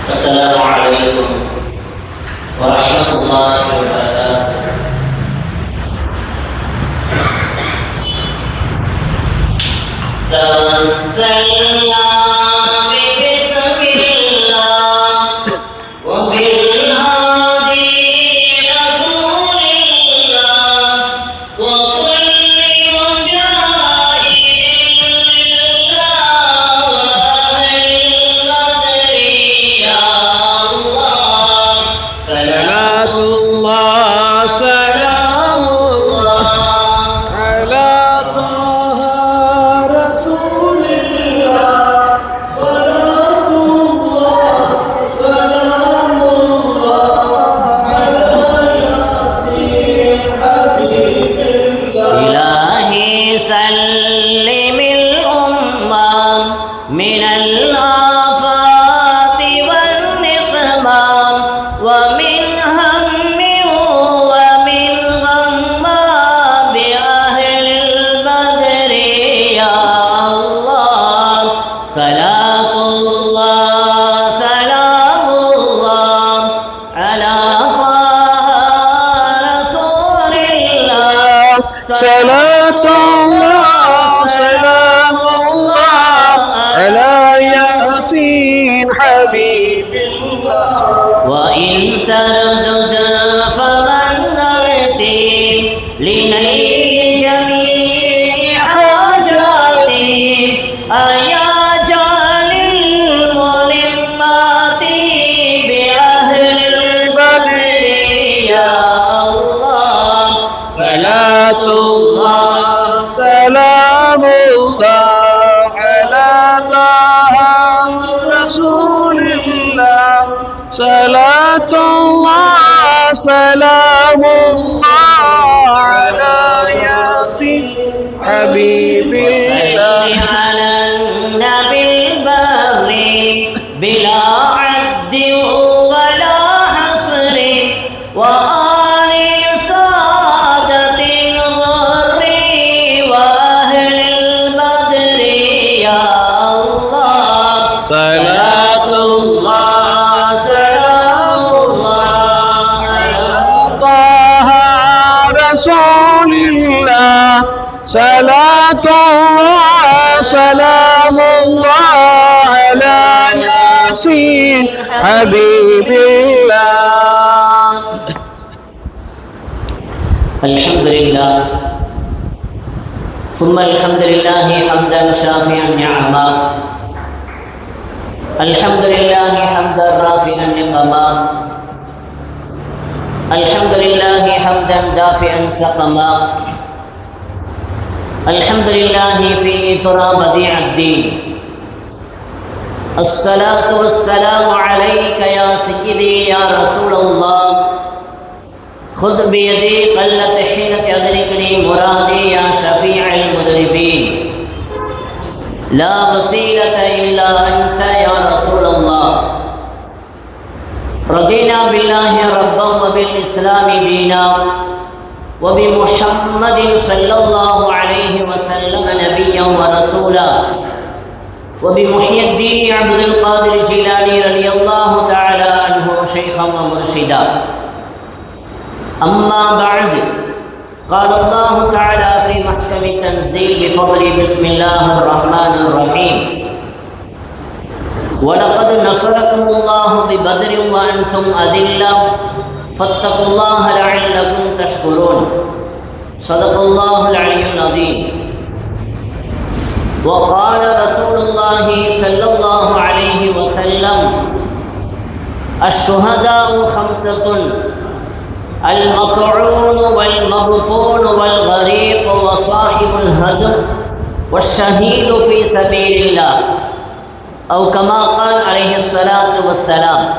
السلام عليكم ورحمة الله وبركاته. توسلنا ببسم الله وبالهادي رسول الله وكل مجاهد لله وأهل البدر يا الله صلاة الله سلام الله على طه رسول الله صلاة الله سلام الله على ياسين حبيب الله إلهي سلم الأمة من الآفات والنقمة ومن هم ومن غمّة بأهل البدر يا الله صلاة الله سلام الله على طه رسول الله صلاة الله سلام الله على ياسين حبيب الله وإن تردد فمن نأتي لنيل جميع حاجاتي أيا جعل الملمات بأهل البدر يا الله صلاة الله سلام الله على طه رسول الله صلاة الله سلام الله على ياسين حبيب الله صل على النبي البر بلا عد ولا حصر وآل سادة الغر وأهل البدر يا الله صلاة الله سلام الله على طه رسول الله صلاة الله سلام الله على ياسين حبيب الله الحمد لله ثم الحمد لله حمدا شافعا نعما الحمد لله حمدا رافعا نقما الحمد لله حمدا دافعا سقما الحمد لله في ترى بديع الدين الصلاة والسلام عليك يا سيدي يا رسول الله خذ بيدي قلت حين تدركني مرادي يا شفيع المذنبين لا وسيلة إلا أنت يا رسول الله رضينا بالله ربا وبالإسلام دينا وبمحمد صلى الله عليه وسلم نبيا ورسولا وبمحيي الدين عبد القادر الجيلاني رضي الله تعالى عنه شيخا ومرشدا أما بعد قال الله تعالى في محكم التنزيل بفضل بسم الله الرحمن الرحيم ولقد نصركم الله ببدر وأنتم أذلة فاتقوا الله لعلكم تشكرون صدق الله العلي العظيم وقال رسول الله صلى الله عليه وسلم الشهداء خمسة المطعون والمبطون والغريق وصاحب الهدم والشهيد في سبيل الله أو كما قال عليه الصلاة والسلام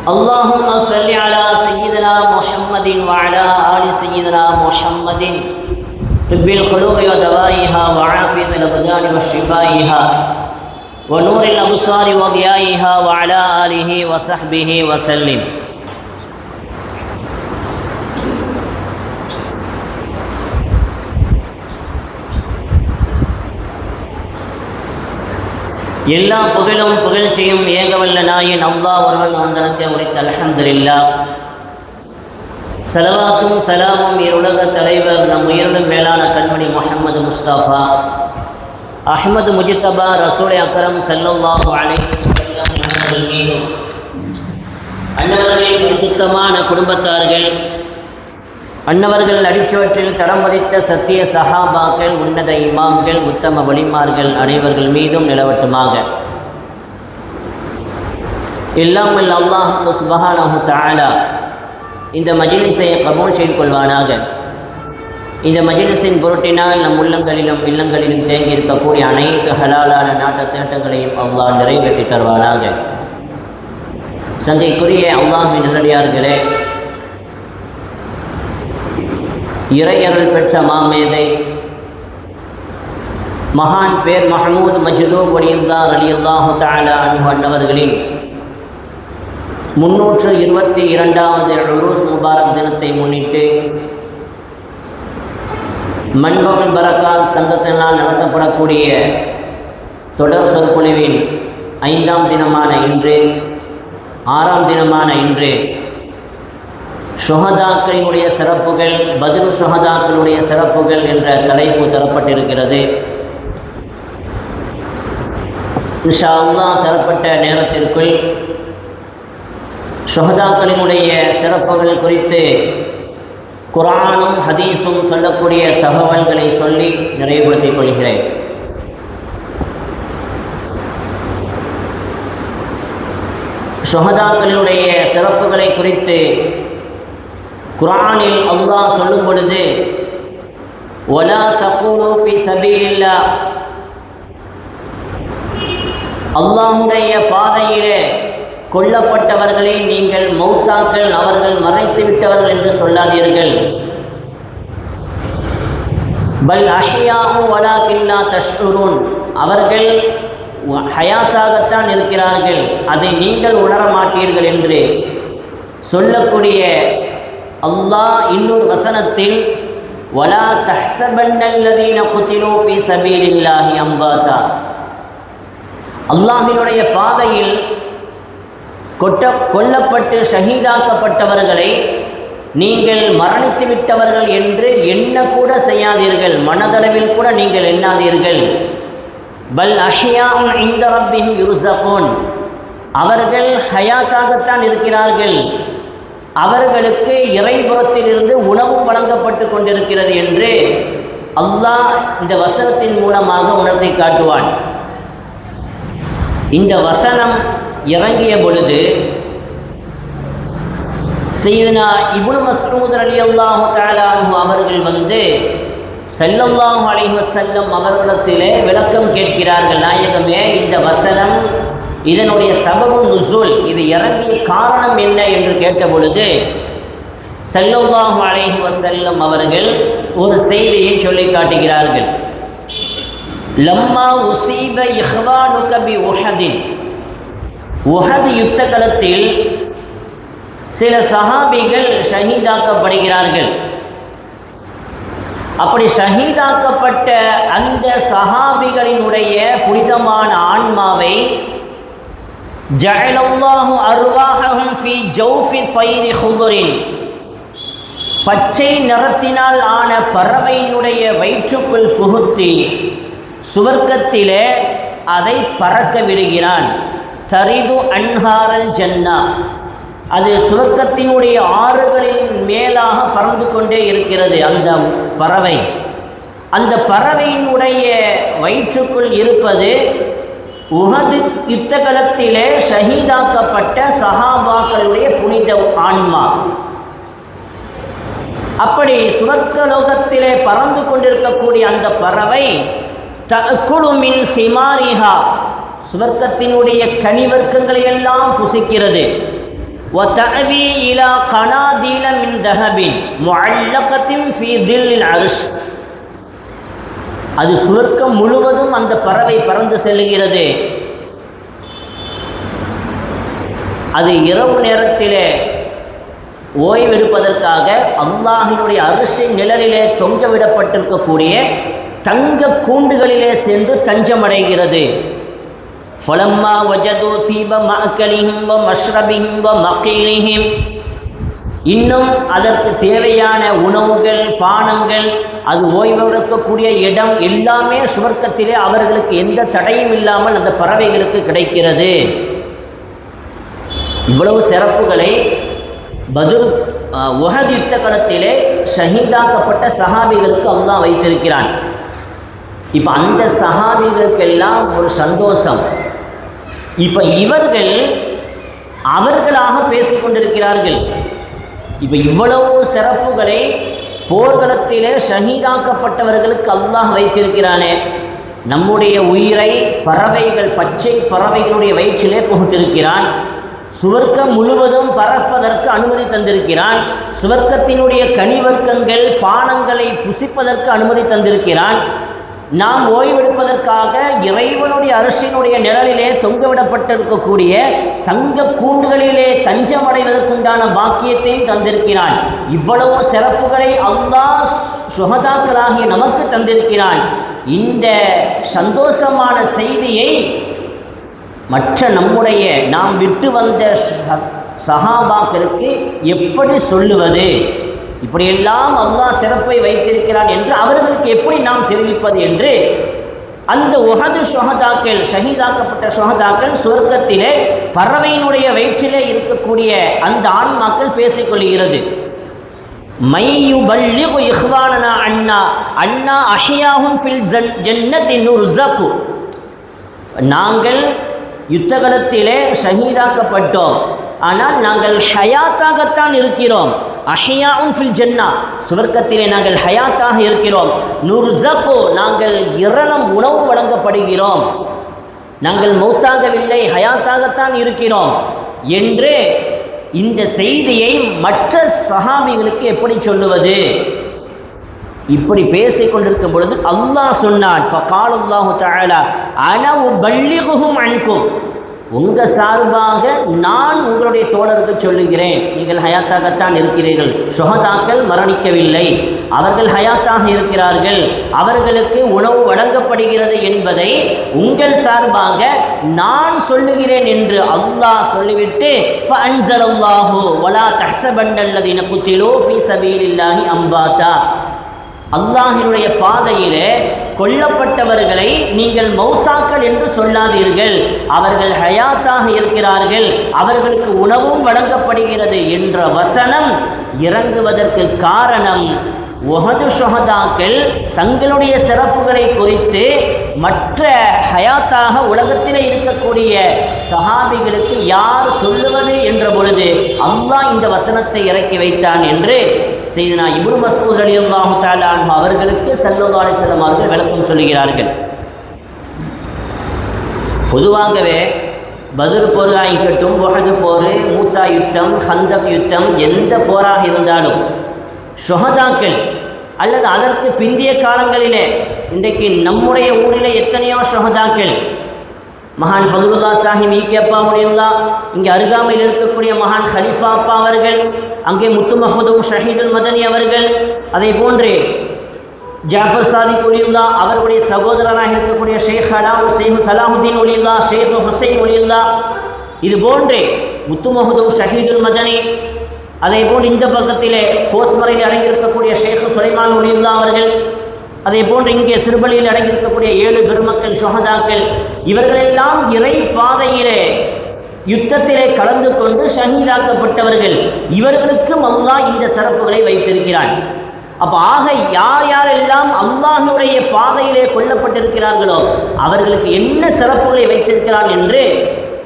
اللهم صل على سيدنا محمد وعلى آل سيدنا محمد طب القلوب ودوائها وعافية الأبدان وشفائها ونور الأبصار وضيائها وعلى آله وصحبه وسلم எல்லா புகழும் புகழ்ச்சியும் ஏகவல்ல நாயன் அல்லாஹ் ஒருவன் அவனுக்கு உரித்த அல்ஹம்துலில்லாஹ். ஸலவாத்தும் சலாமும் இருலக தலைவர் நம் உயிரிலும் மேலான கண்மணி முஹம்மது முஸ்தபா அஹ்மது முஜ்தபா ரசூல் அக்ரம் ஸல்லல்லாஹு அலைஹி வஸல்லம் மீதும் அன்னவர்களின் பரிசுத்தமான குடும்பத்தார்கள், அன்னவர்கள் அடிச்சோற்றில் தடம் பதித்த சத்திய சஹாபாக்கள், உன்னத இமாம்கள், உத்தம வலிமார்கள் அனைவர்கள் மீதும் நிலவட்டுமாக. எல்லாம் வல்ல அல்லாஹ் சுப்ஹானஹு தஆலா இந்த மஜ்லிஸை கபூல் செய்து கொள்வானாக. இந்த மஜ்லிஸின் பொருட்டினால் நம் உள்ளங்களிலும் இல்லங்களிலும் தேங்கி இருக்கக்கூடிய அனைத்து ஹலாலான நாட்ட தேட்டங்களையும் அல்லாஹ் நிறைவேற்றி தருவானாக. சங்கைக்குரிய அல்லாஹ்வின் நல்லடியார்களே, இறையருள் பெற்ற மாமேதை மகான் பேர் மஹமூத் மஜ்தூப் வலியுல்லாஹ் ரலியல்லாஹு தஆலா அன்ஹு அன்னவர்களின் 322வது உருஸ் முபாரக் தினத்தை முன்னிட்டு மன்பவுல் பரக்காத் சங்கத்தினால் நடத்தப்படக்கூடிய தொடர் சொற்பொழிவின் 5ஆம் தினமான இன்று, 6ஆம் தினமான இன்று ஷுஹதாக்களினுடைய சிறப்புகள், பத்ரு ஷுஹதாக்களுடைய சிறப்புகள் என்ற தலைப்பு தரப்பட்டிருக்கிறது. இன்ஷா அல்லாஹ் தரப்பட்ட நேரத்திற்குள் ஷுஹதாக்களினுடைய சிறப்புகள் குறித்து குர்ஆனும் ஹதீஸும் சொல்லக்கூடிய தகவல்களை சொல்லி நிறைவுபடுத்திக் கொள்கிறேன். ஷுஹதாக்களினுடைய சிறப்புகளை குறித்து குர்ஆனில் அல்லாஹ் சொல்லும் பொழுது, வலா தகூலு ஃபீ சபீலில்லாஹ், அல்லாஹ்வுடைய பாதையிலே கொல்லப்பட்டவர்களை நீங்கள் மௌத்தாக்கள், அவர்கள் மறைத்து விட்டவர்கள் என்று சொல்லாதீர்கள். பல் அஹ்யாஹு வலாகின் லா தஷ்உரூன், அவர்கள் ஹயாத்தாகத்தான் இருக்கிறார்கள், அதை நீங்கள் உணர மாட்டீர்கள் என்று சொல்லக்கூடிய அல்லாஹ் இன்னொரு வசனத்தில் வலா தஹ்ஸபன்னல்லதீன குதிலூ ஃபீ சபீலில்லாஹி அம்வாதா, அல்லாஹ்வினுடைய பாதையில் கொல்லப்பட்டு ஷஹீதாக்கப்பட்டவர்களை நீங்கள் மரணித்து விட்டவர்கள் என்று எண்ணக்கூட செய்யாதீர்கள், மனதளவில் கூட நீங்கள் எண்ணாதீர்கள். பல் அஹ்யாஉன் இன்த ரப்பிஹிம் யுர்ஸகூன், அவர்கள் ஹயாத்தாகத்தான் இருக்கிறார்கள், அவர்களுக்கு இறைபுறத்திலிருந்து உணவும் வழங்கப்பட்டு கொண்டிருக்கிறது என்று அல்லாஹ் இந்த வசனத்தின் மூலமாக உணர்த்தி காட்டுவான். இந்த வசனம் இறங்கிய பொழுது சையதுனா இப்னு மஸ்ஊத் ரலியல்லாஹு தஆலா அன்ஹு அவர்கள் வந்து ஸல்லல்லாஹு அலைஹி வஸல்லம் அவர்களிடத்திலே விளக்கம் கேட்கிறார்கள். நாயகமே, இந்த வசனம், இதனுடைய சபபு நுஸூல், இது இறங்கிய காரணம் என்ன என்று கேட்ட பொழுது ஸல்லல்லாஹு அலைஹி வஸல்லம் அவர்கள் ஒரு செய்தியை சொல்லி காட்டுகிறார்கள். லம்மா உஸீப இஹ்வானுக பி உஹதின், உஹது யுத்த களத்தில் சில சஹாபிகள் ஷஹீதாக்கப்படுகிறார்கள். அப்படி ஷஹீதாக்கப்பட்ட அந்த சஹாபிகளினுடைய புனிதமான ஆன்மாவை ஜஅலல்லாஹு அர்வாஹஹும் ஃபீ ஜௌஃபி தைரி ஹுதுரின், பச்சை நிறத்தினால் ஆன பறவையினுடைய வயிற்றுக்குள் புகுத்தி சுவர்க்கத்திலே அதை பறக்க விடுகிறான். தரிது அன்ஹாரல் ஜன்னா, அது சுவர்க்கத்தினுடைய ஆறுகளின் மேலாக பறந்து கொண்டே இருக்கிறது. அந்த பறவை, அந்த பறவையினுடைய வயிற்றுக்குள் இருப்பது உஹது யுத்த களத்திலே ஷஹீதாக்கப்பட்ட சஹாபாக்களுடைய புனித ஆன்மா. அப்படி சுவர்க்கலோகத்திலே பறந்து கொண்டிருக்கக்கூடிய அந்த பறவை தஅக்குலு மின் சிமாரிஹா, சுவர்க்கத்தினுடைய கனிவர்க்கங்களை எல்லாம் புசிக்கிறது. வதஅவி இலா கனாதீல மின் தஹபின் முஅல்லகத்தின் ஃபீ தில்லில் அர்ஷ், அது சுவர்க்கம் முழுவதும் அந்த பறவை பறந்து செல்லுகிறது. அது இரவு நேரத்திலே ஓய்வெடுப்பதற்காக அல்லாஹ்வினுடைய அரிசி நிழலிலே தொங்க விடப்பட்டிருக்கக்கூடிய தங்க கூண்டுகளிலே சென்று தஞ்சமடைகிறது. ஃபலம்மா வஜது தீப மஅக்கலிஹிம் வ மஷ்ரபிஹிம் வ மகீலிஹிம், இன்னும் அதற்கு தேவையான உணவுகள், பானங்கள், அது ஓய்வெடுக்கக்கூடிய இடம் எல்லாமே சுவர்க்கத்திலே அவர்களுக்கு எந்த தடையும் இல்லாமல் அந்த பறவைகளுக்கு கிடைக்கிறது. இவ்வளவு சிறப்புகளை உஹத் யுத்த களத்திலே ஷஹீதாக்கப்பட்ட சஹாபிகளுக்கு அல்லாஹ் வைத்திருக்கிறான். இப்போ அந்த சஹாபிகளுக்கெல்லாம் ஒரு சந்தோஷம். இப்போ இவர்கள் அவர்களாக பேசிக்கொண்டிருக்கிறார்கள். இப்போ இவ்வளவு சிறப்புகளை போர்க்களத்திலே ஷஹீதாக்கப்பட்டவர்களுக்கு அல்லாஹ் வைத்திருக்கிறானே, நம்முடைய உயிரை பறவைகள், பச்சை பறவைகளுடைய வயிற்றிலே புகுத்திருக்கிறான். சுவர்க்கம் முழுவதும் பறப்பதற்கு அனுமதி தந்திருக்கிறான். சுவர்க்கத்தினுடைய கனிவர்க்கங்கள், பானங்களை புசிப்பதற்கு அனுமதி தந்திருக்கிறான். நாம் ஓய்வெடுப்பதற்காக இறைவனுடைய அரசினுடைய நிழலிலே தொங்கவிடப்பட்டிருக்கக்கூடிய தங்க கூண்டுகளிலே தஞ்சமடைவதற்குண்டான பாக்கியத்தையும் தந்திருக்கிறான். இவ்வளவு சிறப்புகளை அல்லாஹ் சுஹதாக்களாகிய நமக்கு தந்திருக்கிறான். இந்த சந்தோஷமான செய்தியை மற்ற நம்முடைய நாம் விட்டு வந்த சஹாபாக்களுக்கு எப்படி சொல்லுவது? இப்படியெல்லாம் அல்லாஹ் சிறப்பை வைத்திருக்கிறான் என்று அவர்களுக்கு எப்படி நாம் தெரிவிப்பது என்று அந்த உஹது ஷுஹதாக்கள், ஷஹீதாக்கப்பட்ட ஷுஹதாக்கள் சொர்க்கத்திலே பறவையினுடைய வயிற்றிலே இருக்கக்கூடிய அந்த ஆன்மாக்கள் பேசிக்கொள்கிறது. மையுபல்லிகு இஹ்வானனா அண்ணா அண்ணா அஹ்யாஹும் ஃபில் ஜன்னத்தி நுர்ஸகு. நாங்கள் யுத்தகலத்திலே ஷஹீதாக்கப்பட்டோம், ஆனால் நாங்கள் ஹயாத்தாகத்தான் இருக்கிறோம். அஹ்யாஉன் ஃபில் ஜன்னா, சுவர்க்கத்திலே நாங்கள் ஹயாத்தாக இருக்கிறோம். நுர்ஸகு, நாங்கள் இரணம் உணவு வழங்கப்படுகிறோம். நாங்கள் மௌத்தாகவில்லை, ஹயாத்தாகத்தான் இருக்கிறோம் என்று இந்த செய்தியை மற்ற சஹாபிகளுக்கு எப்படி சொல்லுவது? இப்படி பேசிக் கொண்டிருக்கும் பொழுது அல்லாஹ் சொன்னான், ஃபகாலல்லாஹு தஆலா அனா உபல்லிகுஹும் அன்கும், உங்கள் சார்பாக நான் உங்களுடைய தோழருக்கு சொல்லுகிறேன், நீங்கள் ஹயாத்தாகத்தான் இருக்கிறீர்கள். ஷுஹதாக்கள் மரணிக்கவில்லை, அவர்கள் ஹயாத்தாக இருக்கிறார்கள், அவர்களுக்கு உணவு வழங்கப்படுகிறது என்பதை உங்கள் சார்பாக நான் சொல்லுகிறேன் என்று அல்லாஹ் சொல்லிவிட்டு ஃபஅன்ஸலல்லாஹு வலா தஹ்ஸபன்னல்லதீன குத்திலூ ஃபீ ஸபீலில்லாஹி அம்வாதா, அல்லாஹினுடைய பாதையிலே கொல்லப்பட்டவர்களை நீங்கள் மௌத்தாக்கள் என்று சொல்லாதீர்கள், அவர்கள் ஹயாத்தாக இருக்கிறார்கள், அவர்களுக்கு உணவும் வழங்கப்படுகிறது என்ற வசனம் இறங்குவதற்கு காரணம் உஹது ஷுஹதாக்கள் தங்களுடைய சிறப்புகளை குறித்து மற்ற ஹயாத்தாக உலகத்திலே இருக்கக்கூடிய சஹாபிகளுக்கு யார் சொல்லுவது என்ற பொழுது அல்லாஹ் இந்த வசனத்தை இறக்கி வைத்தான் என்று செய்தனா இப்னு மஸ்ஊத் ரலியல்லாஹு தஆலா அன்ஹு அவர்களுக்கு ஸல்லல்லாஹு அலைஹி வஸல்லம் அவர்கள் விளக்கம் சொல்லுகிறார்கள். பொதுவாகவே பத்ர் போராகட்டும், உஹது போர், மூத்தா யுத்தம், ஹந்தக் யுத்தம், எந்த போராக இருந்தாலும் ஷுஹதாக்கள் அல்லது அதற்கு பிந்திய காலங்களிலே இன்றைக்கு நம்முடைய ஊரிலே எத்தனையோ ஷுஹதாக்கள், மகான் ஃபதுலுல்லா சாஹிப் ஈக்கியப்பா முனியுல்லா, இங்கே அருகாமையில் இருக்கக்கூடிய மகான் ஹலிஃபா அப்பா அவர்கள், அங்கே முத்து மஹ்மூதும் ஷஹீதுல் மதனி அவர்கள், அதை போன்று ஜாஃபர் சாதிக் ஒலியுல்லா அவர்களுடைய சகோதரராக இருக்கக்கூடிய ஷேக் சலாஹுத்தீன் ஒலியுல்லா, ஷேக் ஹுசைன் ஒலியுல்லா, இது போன்றே முத்து மஹ்மூதும் ஷஹீதுல் மதனி, அதே போன்று இந்த பக்கத்திலே கோஸ்மரையில் அடங்கியிருக்கக்கூடிய ஷேக் சுலைமான் ஒலியுல்லா அவர்கள், அதே போன்று இங்கே சிறுபலியில் அடங்கியிருக்கக்கூடிய 7 பெருமக்கள் ஷுஹதாக்கள், இவர்களெல்லாம் இறை பாதையிலே யுத்தத்திலே கலந்து கொண்டு ஷஹீதாக்கப்பட்டவர்கள். இவர்களுக்கும் அல்லாஹ் இந்த சிறப்புகளை வைத்திருக்கிறான். அப்போ ஆக யார் யாரெல்லாம் அல்லாஹ்வுடைய பாதையிலே கொல்லப்பட்டிருக்கிறார்களோ அவர்களுக்கு என்ன சிறப்புகளை வைத்திருக்கிறான் என்று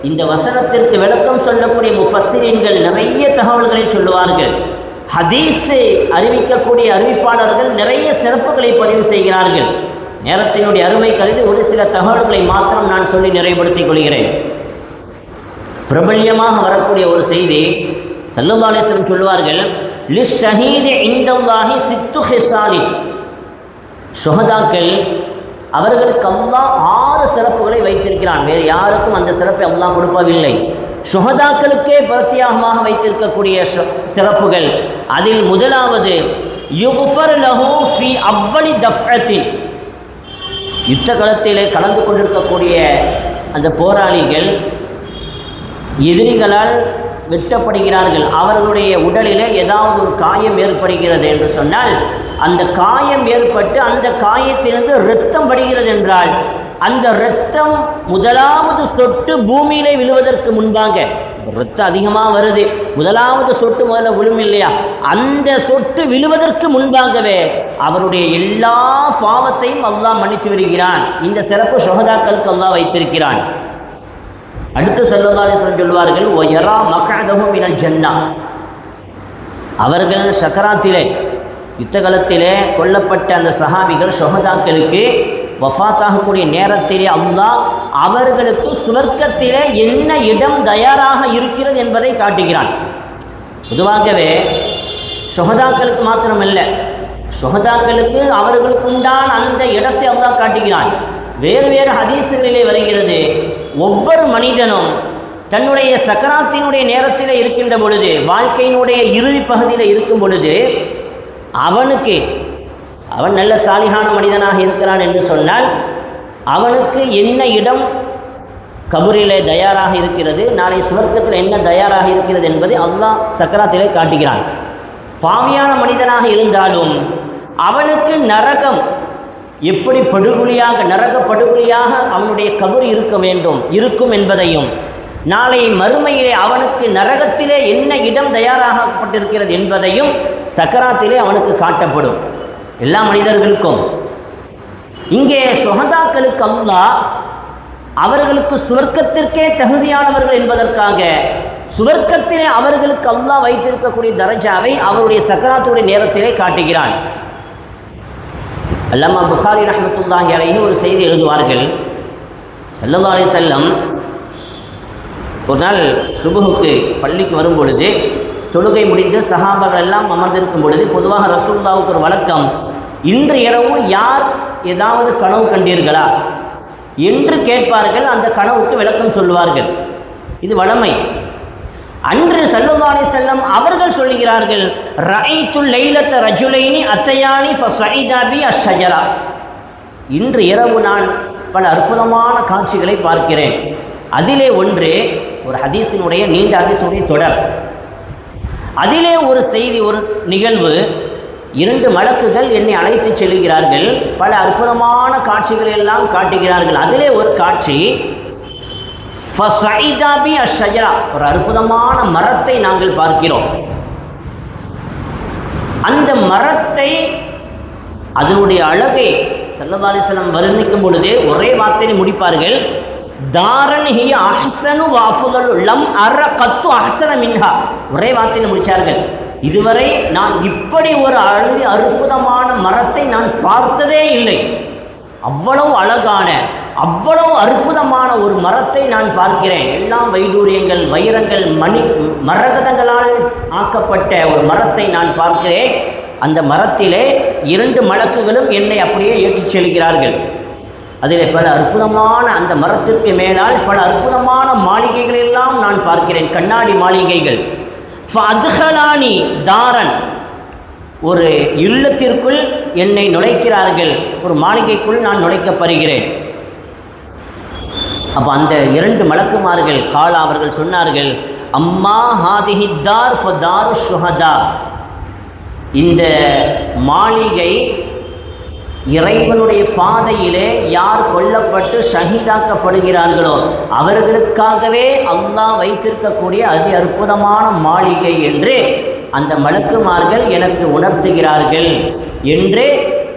இந்த வசனத்திற்கு விளக்கம் சொல்லக்கூடிய முஃபஸ்ஸிரீன்கள் நிறைய தகவல்களை சொல்லுவார்கள். ஹதீஸ் அறிவிக்கக்கூடிய அறிவிப்பாளர்கள் நிறைய சிறப்புகளை பதிவு செய்கிறார்கள். நேரத்தினுடைய அருமை கருதி ஒரு சில தகவல்களை மாத்திரம் நான் சொல்லி நிறைவுபடுத்திக் கொள்கிறேன். பிரபல்யமாக வரக்கூடிய ஒரு செய்தி, ஸல்லல்லாஹு அலைஹி வஸல்லம் சொல்வார்கள், லிஷ்ஷஹீதி இன்தல்லாஹி சித்து ஹிஸாலி, ஷுஹதாக்கள் அவர்களுக்கு அல்லாஹ் 6 சிறப்புகளை வைத்திருக்கிறான். வேறு யாருக்கும் அந்த சிறப்பை அல்லாஹ் கொடுப்பதில்லை. ஷுஹதாக்களுக்கே பிரத்யேகமாக வைத்திருக்கக்கூடிய சிறப்புகள், அதில் முதலாவது யுக்ஃபர் லஹு ஃபி அவ்வலி தஃஅத்தின், யுத்த களத்திலே கலந்து கொண்டிருக்கக்கூடிய அந்த போராளிகள் எதிரிகளால் வெட்டப்படுகிறார்கள், அவர்களுடைய உடலிலே ஏதாவது ஒரு காயம் ஏற்படுகிறது என்று சொன்னால், அந்த காயம் ஏற்பட்டு அந்த காயத்திலிருந்து இரத்தம் படுகிறது என்றால், அந்த இரத்தம் முதலாவது சொட்டு பூமியிலே விழுவதற்கு முன்பாக, இரத்தம் அதிகமாக வருது, முதலாவது சொட்டு முதல்ல விழும் இல்லையா, அந்த சொட்டு விழுவதற்கு முன்பாகவே அவருடைய எல்லா பாவத்தையும் அல்லாஹ் மன்னித்து விடுகிறான். இந்த சிறப்பு ஷுஹதாக்களுக்கு அல்லாஹ் வைத்திருக்கிறான். அடுத்து ஸல்லல்லாஹு அலைஹி வஸல்லம் சொல்வார்கள், வயரா மக்அதஹு மினல் ஜன்னah. அவர்கள் சக்கராத்திலே, யுத்தகலத்திலே கொல்லப்பட்ட அந்த சஹாபிகள் ஷுஹதாக்களுக்கு வஃபாத்தாகக்கூடிய நேரத்திலே அல்லாஹ் அவர்களுக்கு சுவர்க்கத்திலே என்ன இடம் தயாராக இருக்கிறது என்பதை காட்டுகிறான். பொதுவாகவே ஷுஹதாக்களுக்கு மாத்திரமல்ல, ஷுஹதாக்களுக்கு அவர்களுக்கு உண்டான அந்த இடத்தை அல்லாஹ் காட்டுகிறான். வேறு வேறு ஹதீஸுகளிலே வருகிறது, ஒவ்வொரு மனிதனும் தன்னுடைய சக்கராத்தினுடைய நேரத்தில் இருக்கின்ற பொழுது, வாழ்க்கையினுடைய இறுதி பகுதியில் இருக்கும் பொழுது, அவன் நல்ல சாலிகான மனிதனாக இருக்கிறான் என்று சொன்னால், அவனுக்கு என்ன இடம் கபூரிலே தயாராக இருக்கிறது, நாளை சுவர்க்கத்தில் என்ன தயாராக இருக்கிறது என்பதை அல்லாஹ் சக்கராத்திலே காட்டுகிறான். பாவியான மனிதனாக இருந்தாலும் அவனுக்கு நரகம் எப்படி படுகொலியாக, நரக படுகொலியாக அவனுடைய கபர் இருக்கும் என்பதையும், நாளை மறுமையிலே அவனுக்கு நரகத்திலே என்ன இடம் தயாராகப்பட்டிருக்கிறது என்பதையும் சக்கராத்திலே அவனுக்கு காட்டப்படும், எல்லா மனிதர்களுக்கும். இங்கே ஷுஹதாக்களுக்கு அல்லாஹ் அவர்களுக்கு சுவர்க்கத்திற்கே தகுதியானவர்கள் என்பதற்காக சுவர்க்கத்திலே அவர்களுக்கு அல்லாஹ் வைத்திருக்கக்கூடிய தரஜாவை அவருடைய சக்கராத்துடைய நேரத்திலே காட்டுகிறான். அல்லாமா புகாரி ரஹ்மத்துல்லாஹி அலைஹி ஒரு செய்தி எழுதுவார்கள், ஸல்லல்லாஹு அலைஹி வஸல்லம் ஒரு நாள் சுபஹுக்கு பள்ளிக்கு வரும் பொழுது, தொழுகை முடிந்து சஹாபாக்கள் எல்லாம் அமர்ந்திருக்கும் பொழுது, பொதுவாக ரசூலுல்லாஹ்வுக்கு ஒரு வழக்கம், இன்று இரவு யார் ஏதாவது கனவு கண்டீர்களா என்று கேட்பார்கள். அந்த கனவுக்கு விளக்கம் சொல்லுவார்கள். இது வழமை. அன்று ஸல்லல்லாஹு அலைஹி வஸல்லம் அவர்கள் சொல்லுகிறார்கள், ரஅய்துல் லைலத ரஜுலைனி அத்தயானி ஃபஸஇதா பி அஷ்ஷஜரா. இன்று இரவு நான் பல அற்புதமான காட்சிகளை பார்க்கிறேன். அதிலே ஒன்று ஒரு ஹதீஸினுடைய நீண்ட ஹதீஸினுடைய தொடர். அதிலே ஒரு செய்தி, ஒரு நிகழ்வு, 2 மலக்குகள் என்னை அழைத்து செல்கிறார்கள், பல அற்புதமான காட்சிகளை எல்லாம் காட்டுகிறார்கள். அதிலே ஒரு காட்சி, ஃபஸஇதா பி அஷ்ஷஜரா, ஒரு அற்புதமான மரத்தை நாங்கள் பார்க்கிறோம். அந்த மரத்தை, அதனுடைய அழகை ஸல்லல்லாஹு அலைஹி வஸல்லம் வர்ணிக்கும் பொழுது ஒரே வார்த்தையை முடிப்பார்கள், தாரன் ஹிய அஹ்ஸனு வ அஃதலு லம் அர கத்து அஹ்ஸன மின்ஹா. ஒரே வார்த்தையில் முடித்தார்கள், இதுவரை நான் இப்படி ஒரு அற்புதமான மரத்தை நான் பார்த்ததே இல்லை. அவ்வளவு அழகான, அவ்வளவு அற்புதமான ஒரு மரத்தை நான் பார்க்கிறேன். எல்லாம் வைடூரியங்கள், வைரங்கள், மரகதங்களால் ஆக்கப்பட்ட ஒரு மரத்தை நான் பார்க்கிறேன். அந்த மரத்திலே 2 மலக்குகளும் என்னை அப்படியே ஏற்றிச் செல்கிறார்கள். அதிலே பல அற்புதமான, அந்த மரத்திற்கு மேலால் பல அற்புதமான மாளிகைகள் எல்லாம் நான் பார்க்கிறேன், கண்ணாடி மாளிகைகள். ஃபஅத்ஹலானி தாரன், ஒரு இல்லத்திற்குள் என்னை நுழைக்கிறார்கள், ஒரு மாளிகைக்குள் நான் நுழைக்கப்படுகிறேன். அப்போ அந்த 2 மலக்குமார்கள் காலா அவர்கள் சொன்னார்கள், அம்மா ஹாதிஹி தார் ஃபதாரு ஷுஹதா, இந்த மாளிகை இறைவனுடைய பாதையிலே யார் கொல்லப்பட்டு ஷஹீதாக்கப்படுகிறார்களோ அவர்களுக்காகவே அல்லாஹ் வைத்திருக்கக்கூடிய அதி அற்புதமான மாளிகை என்று அந்த மலக்குமார்கள் எனக்கு உணர்த்துகிறார்கள் என்று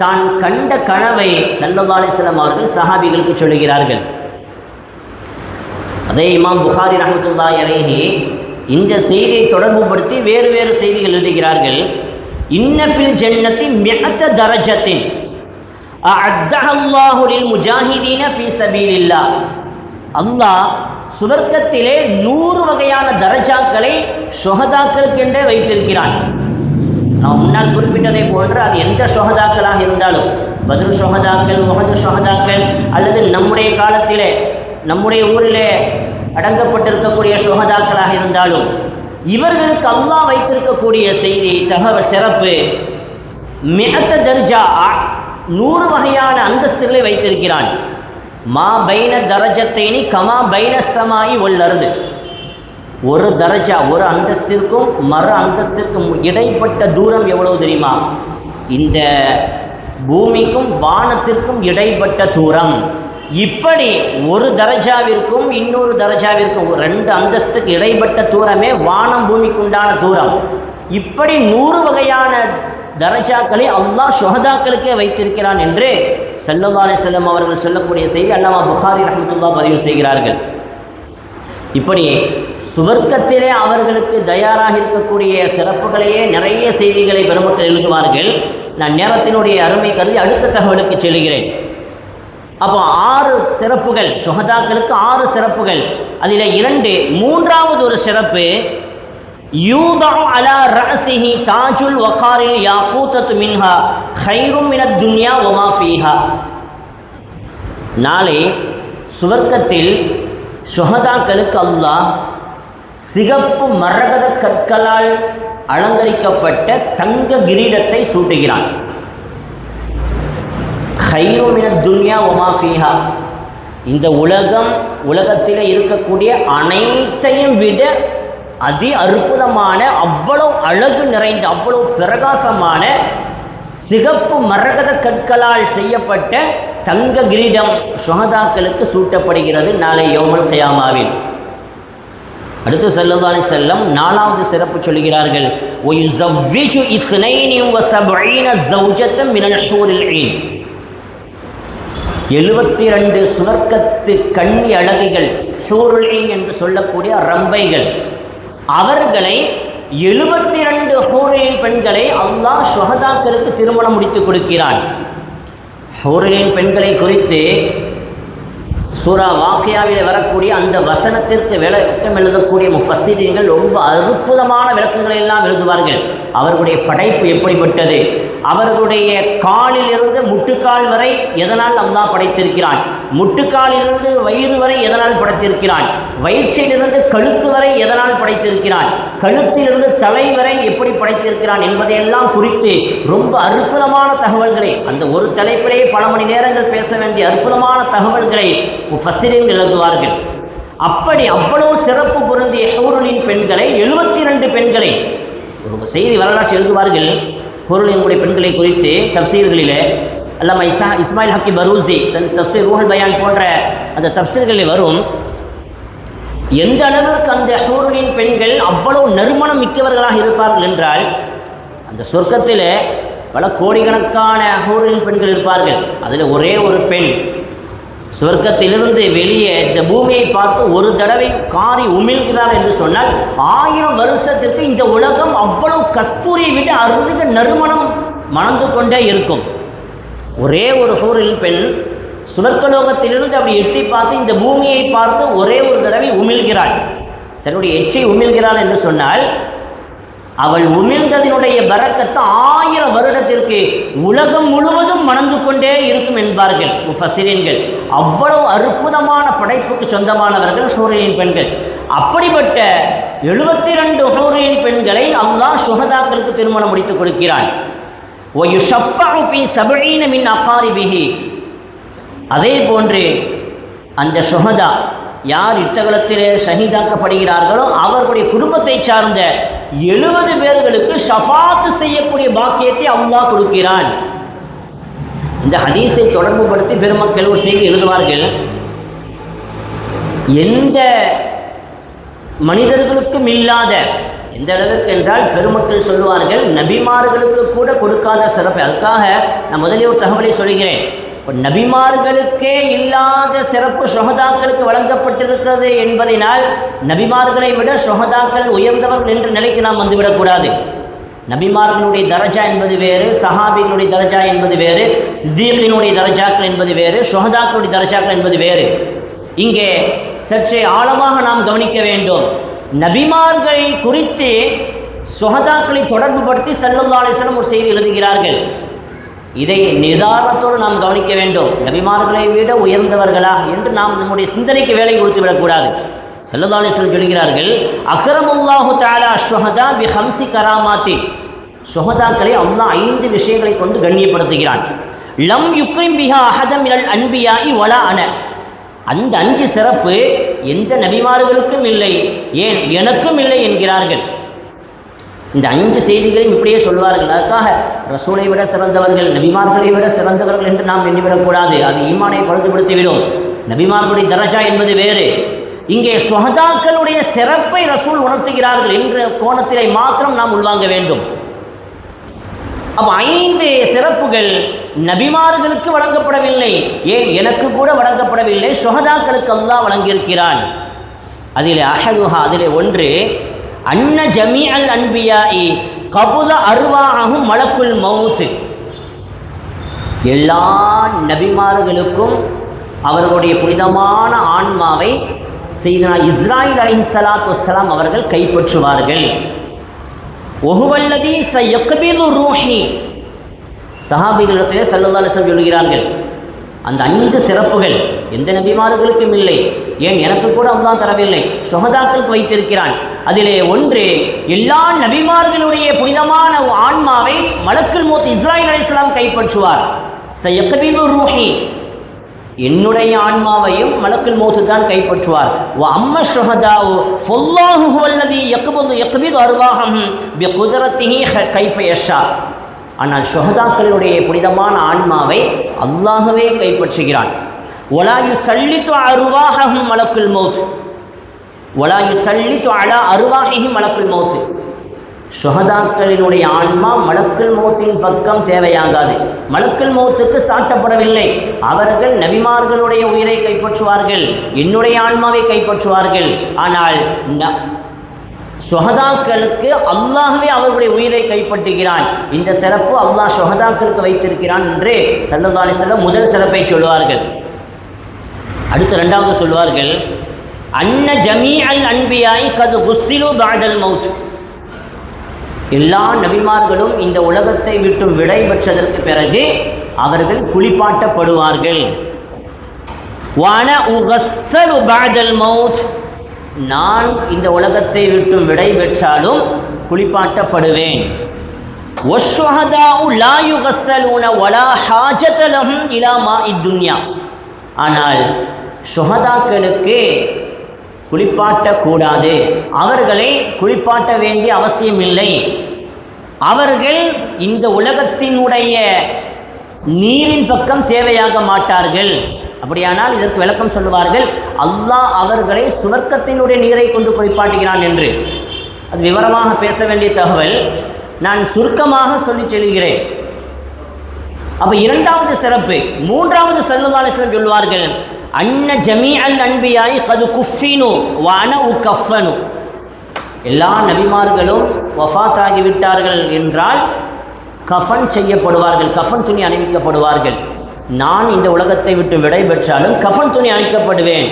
தான் கண்ட கனவை ஸல்லல்லாஹு அலைஹி வஸல்லம் அவர்கள் சஹாபிகளுக்கு சொல்லுகிறார்கள். அதே இமாம் புகாரி ரஹ்மத்துல்லாஹி அலைஹி இந்த செய்தியை தொடர்புபடுத்தி வேறு வேறு செய்திகள் எழுதுகிறார்கள். இன்ன ஃபில் ஜன்னதி மிஅத தரஜத்தின் அஅத்தஹ அல்லாஹு லில் முஜாஹிதீன ஃபீ சபீலில்லாஹ். அல்லாஹ் சுவர்க்கத்திலே 100 வகையான தரஜாக்களை ஷுஹதாக்களுக்கென்றே வைத்திருக்கிறான். நான் முன்னால் குறிப்பிட்டதை போன்று அது எந்த ஷுஹதாக்களாக இருந்தாலும், பத்ர் ஷுஹதாக்கள், உஹது ஷுஹதாக்கள், அல்லது நம்முடைய காலத்திலே நம்முடைய ஊரிலே அடங்கப்பட்டிருக்கக்கூடிய ஷுஹதாக்களாக இருந்தாலும், இவர்களுக்கு அல்லாஹ் வைத்திருக்கக்கூடிய செய்தி, தகவல், சிறப்பு, மிஅத தர்ஜா, 100 வகையான அந்தஸ்துகளை வைத்திருக்கிறான். மா பைன தரஜத்தைனி கமா பைன ஸமாஇ வல் அர்து. ஒரு தரஜா, ஒரு அந்தஸ்திற்கும் மறு அந்தஸ்திற்கும் இடைப்பட்ட தூரம் எவ்வளவு தெரியுமா? இந்த பூமிக்கும் வானத்திற்கும் இடைப்பட்ட தூரம். இப்படி ஒரு தரஜாவிற்கும் இன்னொரு தரஜாவிற்கும் 2 அந்தஸ்துக்கு இடைப்பட்ட தூரமே வானம் பூமிக்கு உண்டான தூரம். இப்படி 100 வகையான தரஜாக்களை அல்லாஹ் ஷுஹதாக்களுக்கே வைத்திருக்கிறான் என்று ஸல்லல்லாஹு அலைஹி வஸல்லம் அவர்கள் சொல்லக்கூடிய செய்தி அல்லாமா புகாரி ரஹ்மத்துல்லாஹி பதிவு செய்கிறார்கள். இப்படி சுவர்க்கத்திலே அவர்களுக்கு தயாராக இருக்கக்கூடிய சிறப்புகளையே நிறைய செய்திகளை பெருமக்கள் எழுதுவார்கள். நான் நேரத்தினுடைய அருமை கருதி அடுத்த தகவலுக்கு செல்கிறேன். அப்போ 6 சிறப்புகள், ஷுஹதாக்களுக்கு 6 சிறப்புகள். அதில் 2, 3வது ஒரு சிறப்பு, யூதஉ அலா ரஅஸிஹி தாஜுல் வகாரில் யாகூதத்து மின்ஹா கைரும் மினத் துன்யா வமா ஃபீஹா. நாளை சுவர்க்கத்தில் ஷுஹதாக்களுக்கு அல்லாஹ் சிகப்பு மரகத கற்களால் அலங்கரிக்கப்பட்ட தங்க கிரீடத்தை சூட்டுகிறான். கைரும் மினத் துன்யா வமா ஃபீஹா. இந்த உலகத்தில் இருக்கக்கூடிய அனைத்தையும் விட அதி அற்புதமான, அவ்வளவு அழகு நிறைந்த, அவ்வளவு பிரகாசமான சிகப்பு மரகத கற்களால் செய்யப்பட்ட தங்க கிரீடம் ஷுஹதாக்களுக்கு சூட்டப்படுகிறது நாளை யௌமுல் கியாமாவில். அடுத்து ஸல்லல்லாஹு அலைஹி வஸல்லம் 4வது சிறப்பு சொல்கிறார்கள், வயுஸவ்விஜு 72 ஜௌஜத்தன் மினல் ஹூரில் ஈன். 72 சுவர்க்கத்து கன்னி அழகிகள், ஹூருல் ஈன் என்று சொல்லக்கூடிய ரம்பைகள், அவர்களை 72 ஹூரின் பெண்களை அல்லாஹ் ஷுஹதாக்களுக்கு திருமணம் முடித்து கொடுக்கிறான். ஹூரின் பெண்களை குறித்து சூரா வாக்கியாவில் வரக்கூடிய அந்த வசனத்திற்கு விளக்கம் எழுதக்கூடிய முஃபஸ்ஸிரீன்கள் ரொம்ப அற்புதமான விளக்கங்களை எல்லாம் எழுதுவார்கள். அவர்களுடைய படைப்பு எப்படிப்பட்டது, அவர்களுடைய காலிலிருந்து முட்டுக்கால் வரை எதனால் அல்லாஹ் படைத்திருக்கிறான், முட்டுக்காலிலிருந்து வயிறு வரை எதனால் படைத்திருக்கிறான், வயிற்றிலிருந்து கழுத்து வரை எதனால் படைத்திருக்கிறான், கழுத்திலிருந்து தலை வரை எப்படி படைத்திருக்கிறான் என்பதையெல்லாம் குறித்து ரொம்ப அற்புதமான தகவல்களை, அந்த ஒரு தலைப்பிலேயே பல மணி நேரங்கள் பேச வேண்டிய அற்புதமான தகவல்களை முஃபஸ்ஸிரீன்கள் எழுதுவார்கள். அப்படி அவ்வளவு சிறப்பு பொருந்திய ஹூருலின் பெண்களை, 72 பெண்களை ஒரு செய்தி வரலாற்று எழுதுவார்கள். ஹூருலினுடைய பெண்களை குறித்து தஃப்சீர்களிலே அல்லாமா இஸ்மாயில் ஹக்கி பரூசி தன் தஃப்சீர் ரூஹுல் பயான் போன்ற அந்த தஃப்சீர்களில் வரும், எந்த அளவிற்கு அந்த ஹூருலின் பெண்கள் அவ்வளவு நறுமணம் மிக்கவர்களாக இருப்பார்கள் என்றால், அந்த சொர்க்கத்தில் பல கோடிக்கணக்கான ஹூருலின் பெண்கள் இருப்பார்கள். அதில் ஒரே ஒரு பெண் சொர்க்கத்திலிருந்து வெளியே இந்த பூமியை பார்த்து ஒரு தடவை காரி உமிழ்கிறார் என்று சொன்னால் 1000 வருஷத்திற்கு இந்த உலகம் அவ்வளவு கஸ்தூரியை விட அருந்துக நறுமணம் மணந்து கொண்டே இருக்கும். ஒரே ஒரு ஹூரில் பெண் சுவர்க்கலோகத்திலிருந்து அப்படி எட்டி பார்த்து இந்த பூமியை பார்த்து ஒரே ஒரு தடவை உமிழ்கிறாள், தன்னுடைய எச்சை உமிழ்கிறாள் என்று சொன்னால் அவள் உமிழ்ந்ததினுடைய பரக்கத்து 1000 வருடத்திற்கு உலகம் முழுவதும் மணந்து கொண்டே இருக்கும் என்பார்கள் முஃபஸ்ஸிரீன்கள். அவ்வளவு அற்புதமான படைப்புக்கு சொந்தமானவர்கள் ஹூரின் பெண்கள். அப்படிப்பட்ட 72 ஹூரின் பெண்களை அல்லாஹ் ஷுஹதாக்களுக்கு திருமணம் முடித்துக் கொடுக்கிறான். வயுஷஃபஉ ஃபீ 70 மின் அகாரிபிஹி. அதே போன்று அந்த ஷுஹதா யார் யுத்தகலத்திலே ஷஹீதாக்கப்படுகிறார்களோ அவர்களுடைய குடும்பத்தை சார்ந்த 70 பேர்களுக்கு ஷஃபாத் செய்யக்கூடிய பாக்கியத்தை அல்லாஹ் கொடுக்கிறான். இந்த ஹதீஸை தொடர்புபடுத்தி பெருமக்கள் ஒரு செய்தி எழுதுவார்கள், எந்த மனிதர்களுக்கும் இல்லாத, எந்த அளவுக்கு என்றால் பெருமக்கள் சொல்லுவார்கள் நபிமார்களுக்கு கூட கொடுக்காத சிறப்பு. அதுக்காக நான் முதலே ஒரு தகவலை சொல்கிறேன். நபிமார்களுக்கே இல்லாத சிறப்பு ஷுஹதாக்களுக்கு வழங்கப்பட்டிருக்கிறது என்பதனால் நபிமார்களை விட ஷுஹதாக்கள் உயர்ந்தவர்கள் என்ற நிலைக்கு நாம் வந்துவிடக்கூடாது. நபிமார்களுடைய தரஜா என்பது வேறு, சஹாபிகளுடைய தரஜா என்பது வேறு, சித்தீக்கினுடைய தரஜாக்கள் என்பது வேறு, ஷுஹதாக்களுடைய தரஜாக்கள் என்பது வேறு. இங்கே சற்றே ஆழமாக நாம் கவனிக்க வேண்டும். நபிமார்களை குறித்து ஷுஹதாக்களை தொடர்புபடுத்தி ஸல்லல்லாஹு அலைஹி வஸல்லம் ஒரு செய்தி எழுதுகிறார்கள். இதை நிதானத்தோடு நாம் கவனிக்க வேண்டும். நபிமார்களை விட உயர்ந்தவர்களா என்று நாம் நம்முடைய சிந்தனைக்கு வேலை கொடுத்து விடக்கூடாது. ஸல்லல்லாஹு அலைஹி வஸல்லம் சொல்கிறார்கள், அக்ரமுல்லாஹு தஆலா ஷுஹதா பி 5 கராமாத்தி. ஷுஹதாக்களை அல்லாஹ் 5 விஷயங்களை கொண்டு கண்ணியப்படுத்துகிறான். லம் யுக்ரிம் பிஹா அஹதம் மினல் அன்பியாஇ வலா அன. அந்த 5 சிறப்பு எந்த நபிமார்களுக்கும் இல்லை, ஏன் எனக்கும் இல்லை என்கிறார்கள். இந்த 5 செய்திகளையும் இப்படியே சொல்வார்கள். அதுக்காக ரசூலை விட சிறந்தவர்கள், நபிமார்களை விட சிறந்தவர்கள் என்று நாம் எண்ணிவிடக்கூடாது. அது ஈமானை பழுதுபடுத்திவிடும். நபிமார்களுடைய தரஜா என்பது வேறு. இங்கே ஷுஹதாக்களுடைய சிறப்பை ரசூல் உணர்த்துகிறார்கள் என்ற கோணத்திலே மாத்திரம் நாம் உள்வாங்க வேண்டும். அப்ப 5 சிறப்புகள் நபிமார்களுக்கு வழங்கப்படவில்லை, ஏன் எனக்கு கூட வழங்கப்படவில்லை, ஷுஹதாக்களுக்கு அல்லாஹ் வழங்கியிருக்கிறான். அதிலே அஹதுஹா, அதிலே ஒன்று, அன்ன ஜமீஅல் அன்பியாஇ கபுல அர்வாஹும் மலக்குல் மௌத். எல்லா நபிமார்களுக்கும் அவர்களுடைய புனிதமான ஆன்மாவை சையதுனா இஸ்ராயில் அலைஹிஸ்ஸலாத்து வஸ்ஸலாம் அவர்கள் கைப்பற்றுவார்கள். ஒஹுவல்லதி சயக்பிது ரூஹி, சஹாபிகளிடத்திலே ஸல்லல்லாஹு அலைஹி வஸல்லம் சொல்கிறார்கள், அந்த 5 சிறப்புகள் எந்த நபிமார்களுக்கும் இல்லை, ஏன் எனக்கு கூட அல்லாஹ் தரவில்லை, ஷுஹதாக்களுக்கு வைத்திருக்கிறான். அதிலே ஒன்று, எல்லா நபிமார்களுடைய புனிதமான ஆன்மாவை மலக்குல் மௌத் இஸ்ராயில் அலைஹிஸ்ஸலாம் கைப்பற்றுவார். சயக்பிது ரூஹி, என்னுடைய ஆன்மாவையும் மலக்குல் மௌத் தான் கைப்பற்றுவார். வ அம்ம ஷுஹதாஉ ஃபல்லாஹு ஹுவல்லதி யக்பிது அர்வாஹஹும் பிகுத்ரத்திஹி கைஃப யஷா. ஆனால் ஷுஹதாக்களுடைய புனிதமான ஆன்மாவை அல்லாஹ்வே கைப்பற்றுகிறான். வலா யுஸல்லிது அர்வாஹஹும் மலக்குல் மௌத் வலா யுஸல்லிது அலா அர்வாஹிஹிம் மலக்குல் மௌத். ஷுஹதாக்களினுடைய ஆன்மா மலக்குல் மௌத்தின் பக்கம் தேவையாகாது. மலக்குல் மௌத்துக்கு சாட்டப்படவில்லை. அவர்கள் நபிமார்களுடைய உயிரை கைப்பற்றுவார்கள், என்னுடைய ஆன்மாவை கைப்பற்றுவார்கள். ஆனால் ஷுஹதாக்களுக்கு அல்லாஹ்வே அவர்களுடைய உயிரை கைப்பற்றுகிறான். இந்த சிறப்பு அல்லாஹ் ஷுஹதாக்களுக்கு வைத்திருக்கிறான் என்று ஸல்லல்லாஹு அலைஹி வஸல்லம் முதல் சிறப்பை சொல்வார்கள். அடுத்து 2வது சொல்வார்கள், அன்ன ஜமீஅல் அன்பியாஇ கத் குஸ்ஸிலு பஅதல் மௌத். எல்லா நபிமார்களும் இந்த உலகத்தை விட்டு விடை பெற்றதற்கு பிறகு அவர்கள் குளிப்பாட்டப்படுவார்கள். வான உகஸ்ஸலு பஅதல் மௌத், நான் இந்த உலகத்தை விட்டு விடை பெற்றாலும் குளிப்பாட்டப்படுவேன். வஷ்ஷுஹதாஉ லா யுகஸ்ஸலூன வலா ஹாஜத லஹும் இலா மாஇத் துன்யா. ஆனால் ஷுஹதாக்களுக்கு குளிப்பாட்டக்கூடாது, அவர்களை குளிப்பாட்ட வேண்டிய அவசியம் இல்லை. அவர்கள் இந்த உலகத்தினுடைய நீரின் பக்கம் தேவையாக மாட்டார்கள். அப்படியானால் இதற்கு விளக்கம் சொல்லுவார்கள், அல்லாஹ் அவர்களை சுவர்க்கத்தினுடைய நீரை கொண்டு குளிப்பாட்டுகிறான் என்று. அது விவரமாக பேச வேண்டிய தகவல், நான் சுருக்கமாக சொல்லி செல்கிறேன். அப்ப 2வது சிறப்பு. 3வது ஸல்லல்லாஹு அலைஹி வஸல்லம் சொல்வார்கள், அன்ன ஜமீஅல் அன்பியாஇ கது குஃபினு வ அன உகஃபனு. எல்லா நபிமார்களும் வஃபாத் ஆகிவிட்டார்கள் என்றால் கஃபன் செய்யப்படுவார்கள், கஃபன் துணி அணிவிக்கப்படுவார்கள். நான் இந்த உலகத்தை விட்டு விடை பெற்றாலும் கஃபன் துணி அணிக்கப்படுவேன்.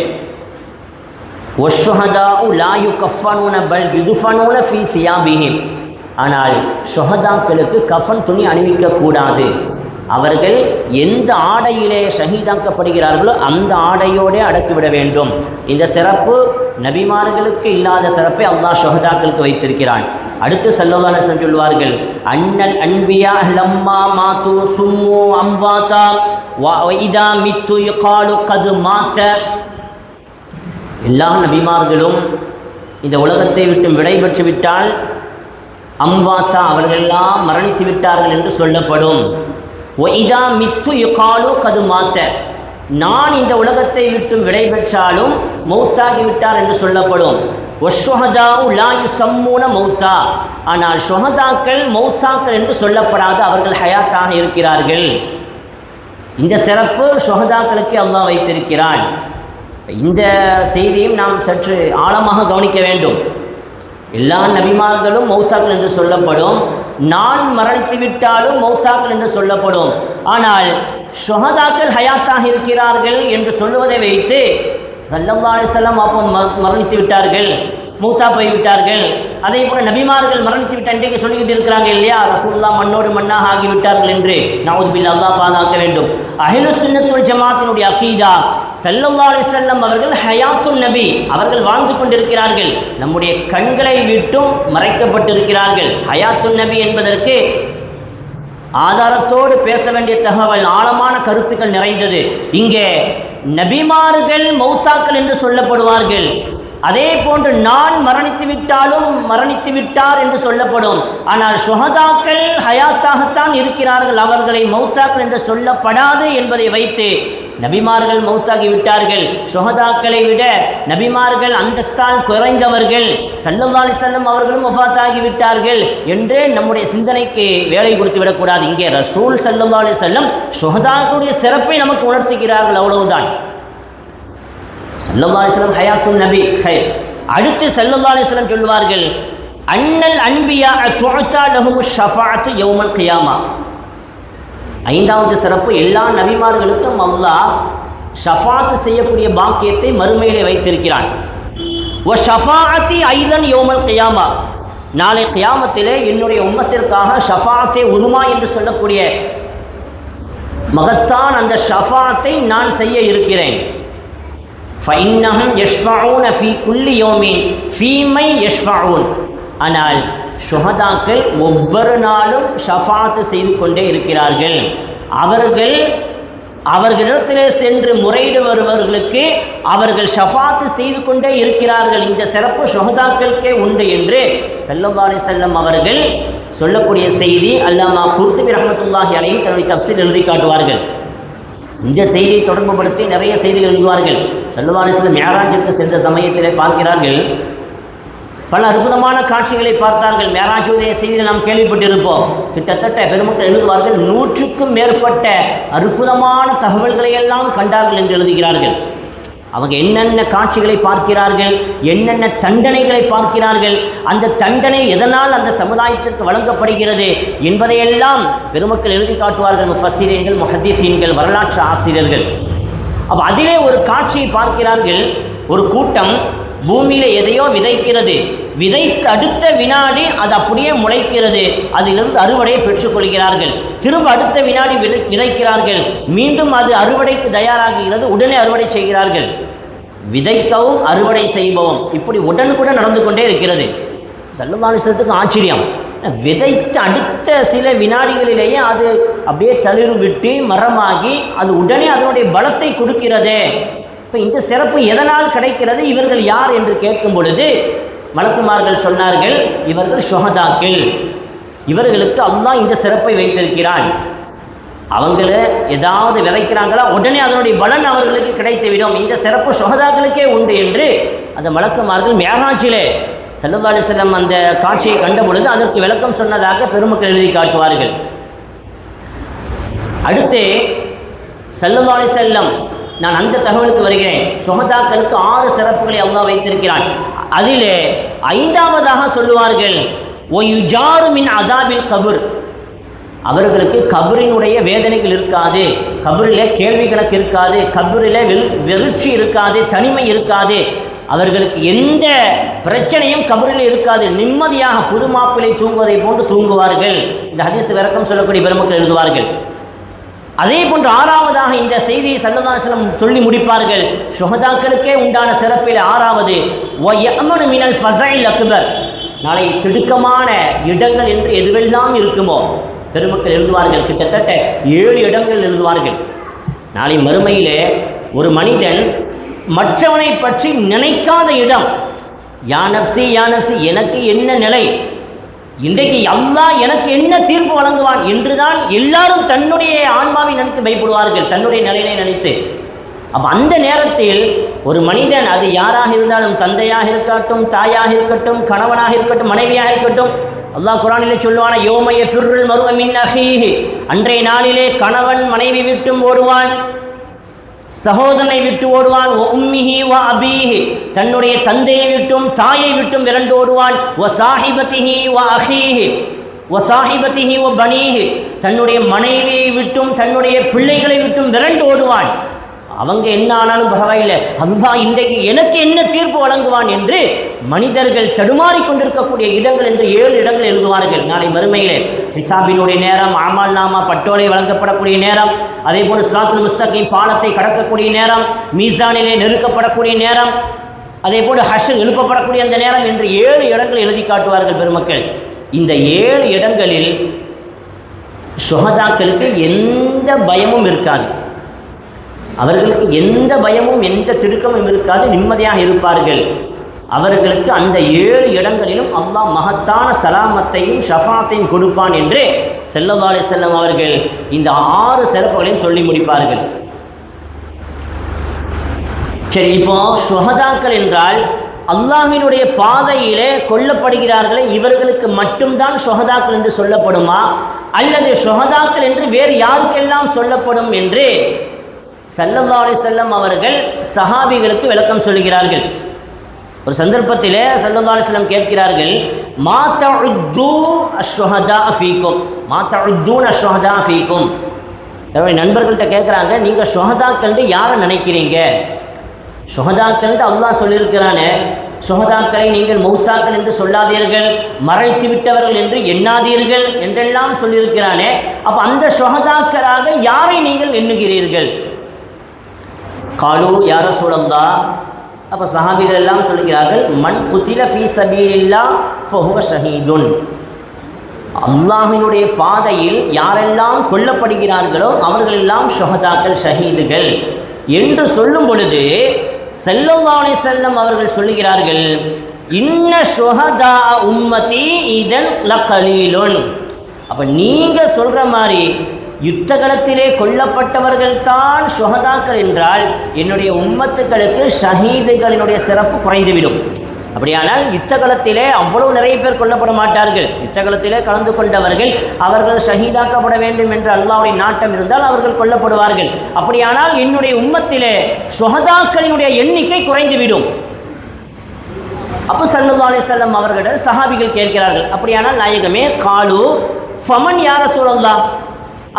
வஷ்ஷுஹதாஉ லா யுகஃபனூன பல் யுதுஃபனூன ஃபீ சியாபிஹிம். ஆனால் ஷுஹதாக்களுக்கு கஃபன் துணி அணிவிக்கக்கூடாது. அவர்கள் எந்த ஆடையிலே ஷஹீதாக்கப்படுகிறார்களோ அந்த ஆடையோடு அடக்கிவிட வேண்டும். இந்த சிறப்பு நபிமார்களுக்கு இல்லாத சிறப்பை அல்லாஹ் ஷுஹதாக்களுக்கு வைத்திருக்கிறான். அடுத்து ஸல்லல்லாஹு அலைஹி வஸல்லம் சொல்வார்கள், அன்னல் அன்பியா லம்மா மாது சும்மு அம்வாதா வ இதா மித்து யகாலு கத் மாத. எல்லா நபிமார்களும் இந்த உலகத்தை விட்டு விடை பெற்று விட்டால் அம்வாத்தா, அவர்களெல்லாம் மரணித்து விட்டார்கள் என்று சொல்லப்படும். ஒய்தா மித்து யுகாலு கது மாத்த, நான் இந்த உலகத்தை விட்டு விடை பெற்றாலும் மௌத்தாகிவிட்டார் என்று சொல்லப்படும். ஒஷ்ஷுஹதாஉ லா யுஸம்மூன மௌத்தா, ஆனால் ஷுஹதாக்கள் மௌத்தாக்கள் என்று சொல்லப்படாது, அவர்கள் ஹயாத்தாக இருக்கிறார்கள். இந்த சிறப்பு ஷுஹதாக்களுக்கு அல்லாஹ் வைத்திருக்கிறான். இந்த செய்தியும் நாம் சற்று ஆழமாக கவனிக்க வேண்டும். எல்லா நபிமார்களும் மௌத்தாக்கள் என்று சொல்லப்படும், நான் மரணித்து விட்டாலும் மௌத்தாக்கள் என்று சொல்லப்படும். ஆனால் ஷுஹதாக்கள் ஹயாத்தாக இருக்கிறார்கள் என்று சொல்லுவதை வைத்து ஸல்லல்லாஹு அலைஹி வஸல்லம் அப்போ மரணித்து விட்டார்கள், மூத்தா போய்விட்டார்கள், அதே போல நபிமார்கள் மரணித்து விட்ட இன்றைக்கு சொல்லிக்கிட்டு இருக்கிறாங்க இல்லையா, ரசூலுல்லாஹ் மண்ணோடு மண்ணாக ஆகிவிட்டார்கள் என்று. நஊது பில்லாஹ், அல்லாஹ் பாதுகாக்க வேண்டும். அஹ்லுஸ் சுன்னத் வல் ஜமாஅத்தினுடைய அகீதா, ஸல்லல்லாஹு அலைஹி வஸல்லம் அவர்கள் ஹயாத்துன் நபி, அவர்கள் வாழ்ந்து கொண்டிருக்கிறார்கள், நம்முடைய கண்களை விட்டும் மறைக்கப்பட்டிருக்கிறார்கள். ஹயாத்துன் நபி என்பதற்கு ஆதாரத்தோடு பேச வேண்டிய தகவல், ஆழமான கருத்துக்கள் நிறைந்தது. இங்கே நபிமார்கள் மௌத்தாக்கள் என்று சொல்லப்படுவார்கள். அதே போன்று நான் மரணித்து விட்டாலும் மரணித்து விட்டார் என்று சொல்லப்படும். ஆனால் ஷுஹதாக்கள் ஹயாத்தாகத்தான் இருக்கிறார்கள், அவர்களை மௌத்தாக்கள் என்று சொல்லப்படாது என்பதை வைத்து நபிமார்கள் மௌத்தாகி விட்டார்கள், ஷுஹதாக்களை விட நபிமார்கள் அந்தஸ்தால் குறைந்தவர்கள், ஸல்லல்லாஹு அலைஹி வஸல்லம் அவர்களும் வஃபாத்தாகி விட்டார்கள் என்று நம்முடைய சிந்தனைக்கு வேலை கொடுத்து விடக்கூடாது. இங்கே ரசூல் ஸல்லல்லாஹு அலைஹி வஸல்லம் ஷுஹதாக்களுடைய சிறப்பை நமக்கு உணர்த்துகிறார்கள், அவ்வளவுதான். ஸல்லல்லாஹு அலைஹி வஸல்லம் ஹயாத்துன் நபி ஹைர். அடுத்து ஸல்லல்லாஹு அலைஹி வஸல்லம் சொல்வார்கள், அன்னல் அன்பியா துஅதா லஹுமுஷ் ஷஃபாஅத்து யௌமல் கியாமா. ஐந்தாவது சிறப்பு, எல்லா நபிமார்களுக்கும் அல்லாஹ் ஷஃபாத் செய்யக்கூடிய பாக்கியத்தை மறுமையிலே வைத்திருக்கிறான். வ ஷஃபாஅத்தி ஐதன் யௌமல் கியாமா, நாளை கியாமத்திலே என்னுடைய உம்மத்திற்காக ஷஃபாஅத்தே உதுமா என்று சொல்லக்கூடிய மகத்தான் அந்த ஷஃபாஅத்தை நான் செய்ய இருக்கிறேன். فإنهم يشفعون في كل يوم في من يشفعون. ஆனால் ஷுஹதாக்கள் ஒவ்வொரு நாளும் ஷஃபாத் செய்து கொண்டே இருக்கிறார்கள். அவர்களிடத்திலே சென்று முறையிடு வருபவர்களுக்கு அவர்கள் ஷஃபாத் செய்து கொண்டே இருக்கிறார்கள். இந்த சிறப்பு ஷுஹதாக்களுக்கே உண்டு என்று ஸல்லல்லாஹு அலைஹி வஸல்லம் அவர்கள் சொல்லக்கூடிய செய்தி அல்லாமா குர்துபி ரஹ்மத்துல்லாஹி அலைஹி தன்னுடைய தஃப்ஸீர் எழுதி காட்டுவார்கள். இந்த செய்தியை தொடர்புபடுத்தி நிறைய செய்திகள் எழுதுவார்கள். ஸல்லல்லாஹு அலைஹி வஸல்லம் மிஅராஜிற்கு சென்ற சமயத்திலே பார்க்கிறார்கள், பல அற்புதமான காட்சிகளை பார்த்தார்கள். மிஅராஜுடைய செய்தியை நாம் கேள்விப்பட்டிருப்போம். கிட்டத்தட்ட பெருமக்கள் எழுதுவார்கள், 100க்கும் மேற்பட்ட அற்புதமான தகவல்களை எல்லாம் கண்டார்கள் என்று எழுதுகிறார்கள். அவங்க என்னென்ன காட்சிகளை பார்க்கிறார்கள், என்னென்ன தண்டனைகளை பார்க்கிறார்கள், அந்த தண்டனை எதனால் அந்த சமுதாயத்திற்கு வழங்கப்படுகிறது என்பதையெல்லாம் பெருமக்கள் எழுதி காட்டுவார்கள். முஃபஸ்ஸிரீன்கள், முஹத்திஸீன்கள், வரலாற்று ஆசிரியர்கள். அப்போ அதிலே ஒரு காட்சியை பார்க்கிறார்கள். ஒரு கூட்டம் பூமியில எதையோ விதைக்கிறது, விதைத்து அடுத்த வினாடி அது அப்படியே முளைக்கிறது, அதிலிருந்து அறுவடையை பெற்றுக்கொள்கிறார்கள். திரும்ப அடுத்த வினாடி விதைக்கிறார்கள், மீண்டும் அது அறுவடைக்கு தயாராகிறது, உடனே அறுவடை செய்கிறார்கள். விதைக்கவும் அறுவடை செய்பவும் இப்படி உடனுக்குடன் நடந்து கொண்டே இருக்கிறது. ஸல்லல்லாஹு அலைஹி வஸல்லத்துக்கு ஆச்சரியம், விதைத்த அடுத்த சில வினாடிகளிலேயே அது அப்படியே தளிர் விட்டு மரமாகி அது உடனே அதனுடைய பலத்தை கொடுக்கிறதே. இப்போ இந்த சிறப்பு எதனால் கிடைக்கிறது, இவர்கள் யார் என்று கேட்கும் பொழுது மலக்குமார்கள் சொன்னார்கள், இவர்கள் ஷுஹதாக்கள், இவர்களுக்கு அல்லாஹ் இந்த சிறப்பை வைத்திருக்கிறான். அவங்கள ஏதாவது விதைக்கிறாங்களா உடனே அதனுடைய பலன் அவர்களுக்கு கிடைத்துவிடும். இந்த சிறப்பு ஷுஹதாக்களுக்கே உண்டு என்று அந்த மலக்குமார்கள் மிஅராஜிலே ஸல்லல்லாஹு அலைஹி வஸல்லம் அந்த காட்சியை கண்ட பொழுது அதற்கு விளக்கம் சொன்னதாக பெருமக்கள் எழுதி காட்டுவார்கள். அடுத்து ஸல்லல்லாஹு அலைஹி வஸல்லம், நான் அந்த தகவலுக்கு வருகிறேன். ஷுஹதாக்களுக்கு 6 சிறப்புகளை அல்லாஹ் வைத்திருக்கிறான். அதிலே 5வதாக சொல்லுவார்கள், ஒயுஜாரு மின் அதாபில் கபுர். அவர்களுக்கு கபரினுடைய வேதனைகள் இருக்காது, கபரிலே கேள்வி கணக்கு இருக்காது, கபரிலே வெறுட்சி இருக்காது, தனிமை இருக்காது, அவர்களுக்கு எந்த பிரச்சனையும் கபரில் இருக்காது, நிம்மதியாக புது மாப்பிள்ளை தூங்குவதை போன்று தூங்குவார்கள். இந்த ஹதீஸ் விளக்கம் சொல்லக்கூடிய பெருமக்கள் எழுதுவார்கள். அதே போன்று 6வதாக இந்த செய்தியை ஸல்லல்லாஹு அலைஹி வஸல்லம் சொல்லி முடிப்பார்கள். ஷுஹதாக்களுக்கே உண்டான சிறப்பில் 6வது, வயமனு மினல் ஃபஸஇல் அக்பர். நாளை திடுக்கமான இடங்கள் என்று எதுவெல்லாம் இருக்குமோ பெருமக்கள் எழுதுவார்கள். கிட்டத்தட்ட 7 இடங்கள் எழுதுவார்கள். நாளை மறுமையிலே ஒரு மனிதன் மற்றவனை பற்றி நினைக்காத இடம், யா நஃப்ஸி யா நஃப்ஸி, எனக்கு என்ன நிலை, இன்றைக்கு அல்லாஹ் எனக்கு என்ன தீர்ப்பு வழங்குவான் என்றுதான் எல்லாரும் தன்னுடைய ஆன்மாவை நினைத்து பயப்படுவார்கள், தன்னுடைய நிலையை நினைத்து. அப்போ அந்த நேரத்தில் ஒரு மனிதன், அது யாராக இருந்தாலும், தந்தையாக இருக்கட்டும், தாயாக இருக்கட்டும், கணவனாக இருக்கட்டும், மனைவியாக இருக்கட்டும், அல்லாஹ் குர்ஆனிலே சொல்லுவான, யௌம யஃபிர்ருல் மர்உ மின் அஹீஹி, அன்றைய நாளிலே கணவன் மனைவி விட்டும் ஓடுவான், சகோதரனை விட்டு ஓடுவான், உம்மிஹி வ அபீஹி, தன்னுடைய தந்தையை விட்டும் தாயை விட்டும் விரண்டு ஓடுவான், வ சாஹிபதிஹி வ அஹீஹி வ சாஹிபதிஹி வ பனீஹி, தன்னுடைய மனைவியை விட்டும் தன்னுடைய பிள்ளைகளை விட்டும் விரண்டு ஓடுவான். அவங்க என்ன ஆனாலும் பரவாயில்லை, அல்லாஹ் இன்றைக்கு எனக்கு என்ன தீர்ப்பு வழங்குவான் என்று மனிதர்கள் தடுமாறி கொண்டிருக்கக்கூடிய இடங்கள் என்று 7 இடங்கள் எழுதுவார்கள். நாளை மறுமையிலே ஹிசாபினுடைய நேரம், அமல் நாமா பட்டோலை வழங்கப்படக்கூடிய நேரம், அதே போன்று சிராத்துல் முஸ்தகீம் பாலத்தை கடக்கக்கூடிய நேரம், மீசானிலே நெருக்கப்படக்கூடிய நேரம், அதே போன்று ஹஷ்ர் எழுப்பப்படக்கூடிய அந்த நேரம் என்று 7 இடங்கள் எழுதி காட்டுவார்கள் பெருமக்கள். இந்த 7 இடங்களில் ஷுஹதாக்களுக்கு எந்த பயமும் இருக்காது. அவர்களுக்கு எந்த பயமும் எந்த திடுக்கமும் இருக்காது, நிம்மதியாக இருப்பார்கள். அவர்களுக்கு அந்த 7 இடங்களிலும் அல்லாஹ் மகத்தான சலாமத்தையும் ஷஃபாத்தையும் கொடுப்பான் என்று ஸல்லல்லாஹு அலைஹி வஸல்லம் அவர்கள் இந்த 6 சிறப்புகளையும் சொல்லி முடிப்பார்கள். சரி, இப்போ ஷுஹதாக்கள் என்றால் அல்லாஹ்வினுடைய பாதையிலே கொல்லப்படுகிறார்களே இவர்களுக்கு மட்டும்தான் ஷுஹதாக்கள் என்று சொல்லப்படுமா, அல்லது ஷுஹதாக்கள் என்று வேறு யாருக்கெல்லாம் சொல்லப்படும் என்று ஸல்லல்லாஹு அலைஹி வஸல்லம் அவர்கள் சஹாபிகளுக்கு விளக்கம் சொல்கிறார்கள். ஒரு சந்தர்ப்பத்திலே ஸல்லல்லாஹு அலைஹி வஸல்லம் கேட்கிறார்கள், மா தஉது அஷ்ஹுஹதா ஃபீக்கும், மா தஉதுன அஷ்ஹுஹதா ஃபீக்கும். தன்னுடைய நண்பர்கள்ட்ட கேட்குறாங்க, நீங்கள் ஷுஹதாக்கள் யாரை நினைக்கிறீங்க? ஷுஹதாக்கள் அல்லாஹ் சொல்லியிருக்கிறானே, ஷுஹதாக்களை நீங்கள் மௌத்தாக்கள் என்று சொல்லாதீர்கள், மறைத்து விட்டவர்கள் என்று எண்ணாதீர்கள் என்றெல்லாம் சொல்லியிருக்கிறானே, அப்போ அந்த ஷுஹதாக்களாக யாரை நீங்கள் எண்ணுகிறீர்கள்? காலு யா ரசூலல்லாஹ். அப்போ சஹாபிகள் எல்லாம் சொல்கிறார்கள், மன் குத்தில ஃபீ சபீலில்லாஹ் ஃபஹுவ ஷஹீதுன். அல்லாஹ்வினுடைய பாதையில் யாரெல்லாம் கொல்லப்படுகிறார்களோ அவர்களெல்லாம் ஷுஹதாக்கள், ஷஹீதுகள் என்று சொல்லும் பொழுது ஸல்லல்லாஹு அலைஹி வஸல்லம் அவர்கள் சொல்லுகிறார்கள், இன்ன ஷுஹதா உம்மதி இதன் லகலீலுன். அப்போ நீங்கள் சொல்கிற மாதிரி யுத்த களத்திலே கொல்லப்பட்டவர்கள் தான் ஷுஹதாக்கள் என்றால் என்னுடைய உம்மத்துக்களுக்கு ஷஹீதுகளினுடைய சிறப்பு குறைந்துவிடும். அப்படியானால் யுத்த களத்திலே அவ்வளவு நிறைய பேர் கொல்லப்பட மாட்டார்கள். யுத்த களத்திலே கலந்து கொண்டவர்கள் அவர்கள் ஷஹீதாக்கப்பட வேண்டும் என்று அல்லாஹ்வுடைய நாட்டம் இருந்தால் அவர்கள் கொல்லப்படுவார்கள். அப்படியானால் என்னுடைய உம்மத்திலே ஷுஹதாக்களினுடைய எண்ணிக்கை குறைந்துவிடும். அப்போ ஸல்லல்லாஹு அலைஹி வஸல்லம் அவர்களிடம் சஹாபிகள் கேட்கிறார்கள், அப்படியானால் நாயகமே காலு ஃபமன் யா ரசூலல்லாஹ்,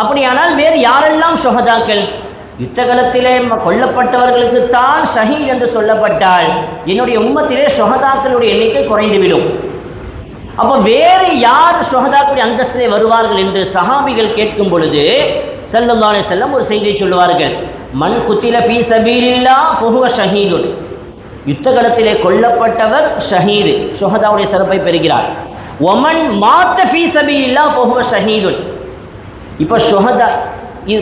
அப்படியானால் வேறு யாரெல்லாம் ஷுஹதாக்கள்? யுத்த காலத்திலே கொல்லப்பட்டவர்களுக்கு தான் ஷஹீத் என்று சொல்லப்பட்டால் என்னுடைய உம்மத்திலே ஷுஹதாக்களுடைய எண்ணிக்கை குறைந்துவிடும். அப்போ வேறு யார் ஷுஹதாக்களுடைய அந்தஸ்திலே வருவார்கள் என்று சஹாபிகள் கேட்கும் பொழுது ஸல்லல்லாஹு அலைஹி வஸல்லம் ஒரு செய்தியை சொல்லுவார்கள், மன் குத்தில ஃபீ சபீலில்லாஹ் ஃபஹுவ ஷஹீதுன். யுத்த காலத்திலே கொல்லப்பட்டவர் ஷஹீது, ஷுஹதாவுடைய சிறப்பை பெறுகிறார். ஒமன் மாத்த ஃபீ சபீலில்லாஹ் ஃபஹுவ ஷஹீதுன். இப்போ ஷுஹதா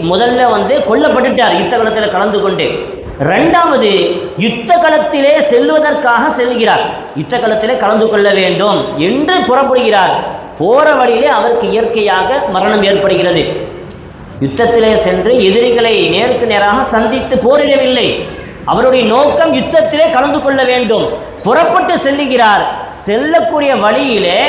முதல்ல கொல்லப்பட்டுட்டார் யுத்த களத்தில் கலந்து கொண்டு. ரெண்டாவது யுத்த களத்திலே செல்வதற்காக செல்கிறார், யுத்த களத்திலே கலந்து கொள்ள வேண்டும் என்று புறப்படுகிறார். போற வழியிலே அவருக்கு இயற்கையாக மரணம் ஏற்படுகிறது. யுத்தத்திலே சென்று எதிரிகளை நேருக்கு நேராக சந்தித்து போரிடவில்லை, அவருடைய நோக்கம் யுத்தத்திலே கலந்து கொள்ள வேண்டும். புறப்பட்டு செல்லுகிறார். செல்லக்கூடிய வழியிலே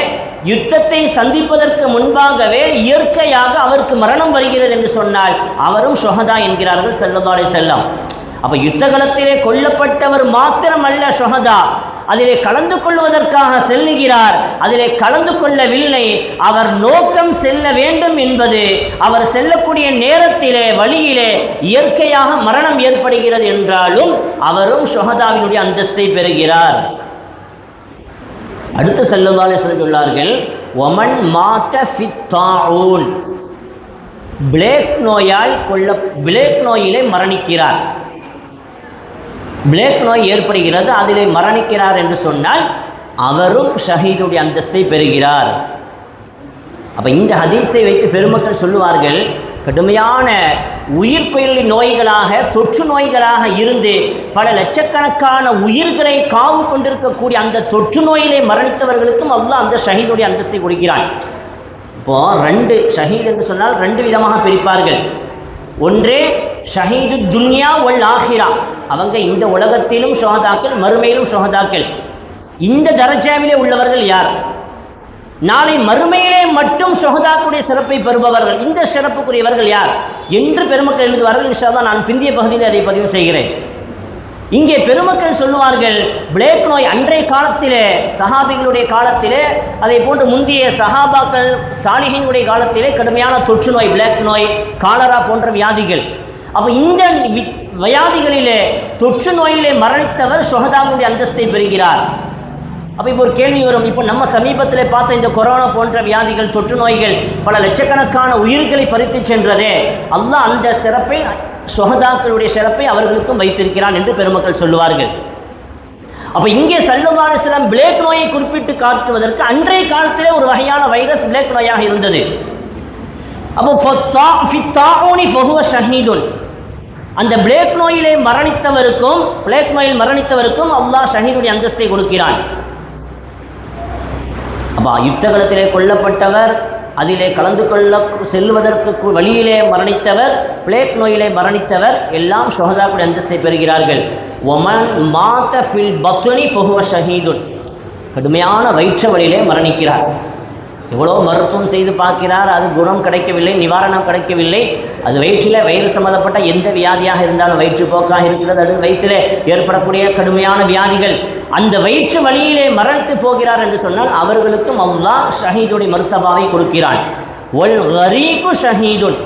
யுத்தத்தை சந்திப்பதற்கு முன்பாகவே இயற்கையாக அவருக்கு மரணம் வருகிறது என்று சொன்னால் அவரும் ஷுஹதா என்கிறார்கள் ஸல்லல்லாஹு அலைஹி வஸல்லம். அப்போ யுத்த களத்திலே கொல்லப்பட்டவர் மாத்திரமல்ல ஷுஹதா, அதிலே கலந்து கொள்வதற்காக செல்லுகிறார், அதிலே கலந்து கொள்ளவில்லை, அவர் நோக்கம் செல்ல வேண்டும் என்பது அவர் செல்லக்கூடிய நேரத்திலே வழியிலே இயற்கையாக மரணம் ஏற்படுகிறது என்றாலும் அவரும் ஷுஹதாவினுடைய அந்தஸ்தை பெறுகிறார். அடுத்து ஸல்லல்லாஹு அலைஹி வஸல்லம் சொன்னார்கள், ஒமன் மாத்த ஃபித் தாஊன், பிளேக் நோயிலே மரணிக்கிறார். பிளேக் நோய் ஏற்படுகிறது, அதிலே மரணிக்கிறார் என்று சொன்னால் அவரும் ஷஹீதுடைய அந்தஸ்தை பெறுகிறார். அப்போ இந்த ஹதீஸை வைத்து பெருமக்கள் சொல்லுவார்கள், கடுமையான உயிர்கொல்லி நோய்களாக தொற்று நோய்களாக இருந்து பல லட்சக்கணக்கான உயிர்களை காவு கொண்டிருக்கக்கூடிய அந்த தொற்று நோயிலே மரணித்தவர்களுக்கும் அல்லாஹ் அந்த ஷஹீதுடைய அந்தஸ்தை கொடுக்கிறான். இப்போ 2 ஷஹீத் என்று சொன்னால் 2 விதமாக பிரிப்பார்கள். ஒன்றே ஷஹீது துன்யா வல் ஆஹிரா, அவங்க இந்த உலகத்திலும் ஷுஹதாக்கள், மறுமையிலும் ஷுஹதாக்கள். இந்த தரஜாவிலே உள்ளவர்கள் யார்? நாளை மறுமையிலே மட்டும் ஷுஹதாக்களுடைய சிறப்பை பெறுபவர்கள், இந்த சிறப்புக்குரியவர்கள் யார் என்று பெருமக்கள் எழுதுவார்கள். இன்ஷா அல்லாஹ் நான் பிந்திய பகுதியில் அதை பதிவு செய்கிறேன். இங்கே பெருமக்கள் சொல்லுவார்கள், பிளேக் நோய் அன்றைய காலத்திலே சஹாபிகளுடைய காலத்திலே, அதை போன்று முந்தைய சஹாபாக்கள் சாலிஹினுடைய காலத்திலே கடுமையான தொற்று நோய், பிளேக் நோய், காலரா போன்ற வியாதிகள். அப்போ இந்த வியாதிகளிலே தொற்று நோயிலே மரணித்தவர் ஷுஹதாவுடைய அந்தஸ்தை பெறுகிறார். அப்போ இப்போ ஒரு கேள்வி வரும், இப்போ நம்ம சமீபத்தில் பார்த்த இந்த கொரோனா போன்ற வியாதிகள், தொற்று நோய்கள் பல லட்சக்கணக்கான உயிர்களை பறித்து சென்றதே, அல்லாஹ் அந்த சிறப்பை, ஷுஹதாக்களுடைய சிறப்பை அவர்களுக்கும் வைத்திருக்கிறான் என்று பெருமக்கள் சொல்லுவார்கள். அப்போ இங்கே ஸல்லல்லாஹு அலைஹி வஸல்லம் பிளேக் நோயை குறிப்பிட்டு காட்டுவதற்கு அன்றைய காலத்திலே ஒரு வகையான வைரஸ் பிளேக் நோயாக இருந்தது. அப்போ அந்த பிளேக் நோயில் மரணித்தவருக்கும் அல்லாஹ் ஷஹீதுடைய அந்தஸ்தை கொடுக்கிறான். அப்போ யுத்தகலத்திலே கொல்லப்பட்டவர், அதிலே கலந்து கொள்ள செல்வதற்கு வழியிலே மரணித்தவர், பிளேக் நோயிலே மரணித்தவர் எல்லாம் ஷுஹதாவுடைய அந்தஸ்தை பெறுகிறார்கள். ஒமன் மாத ஃபில் பத்னி ஃபஹுவ ஷஹீதுன், கடுமையான வயிற்று வழியிலே மரணிக்கிறார். எவ்வளோ மருத்துவம் செய்து பார்க்கிறார், அது குணம் கிடைக்கவில்லை, நிவாரணம் கிடைக்கவில்லை. அது வயிறு சம்மந்தப்பட்ட எந்த வியாதியாக இருந்தாலும், வயிற்றுப்போக்காக இருக்கிறது, அது வயிற்றிலே ஏற்படக்கூடிய கடுமையான வியாதிகள், அந்த வயிற்று வழியிலே மரணித்து போகிறார் என்று சொன்னால் அவர்களுக்கும் அல்லாஹ் ஷஹீதுடைய மர்தபாவை கொடுக்கிறான். ஒல் கரீகு ஷஹீதுன்,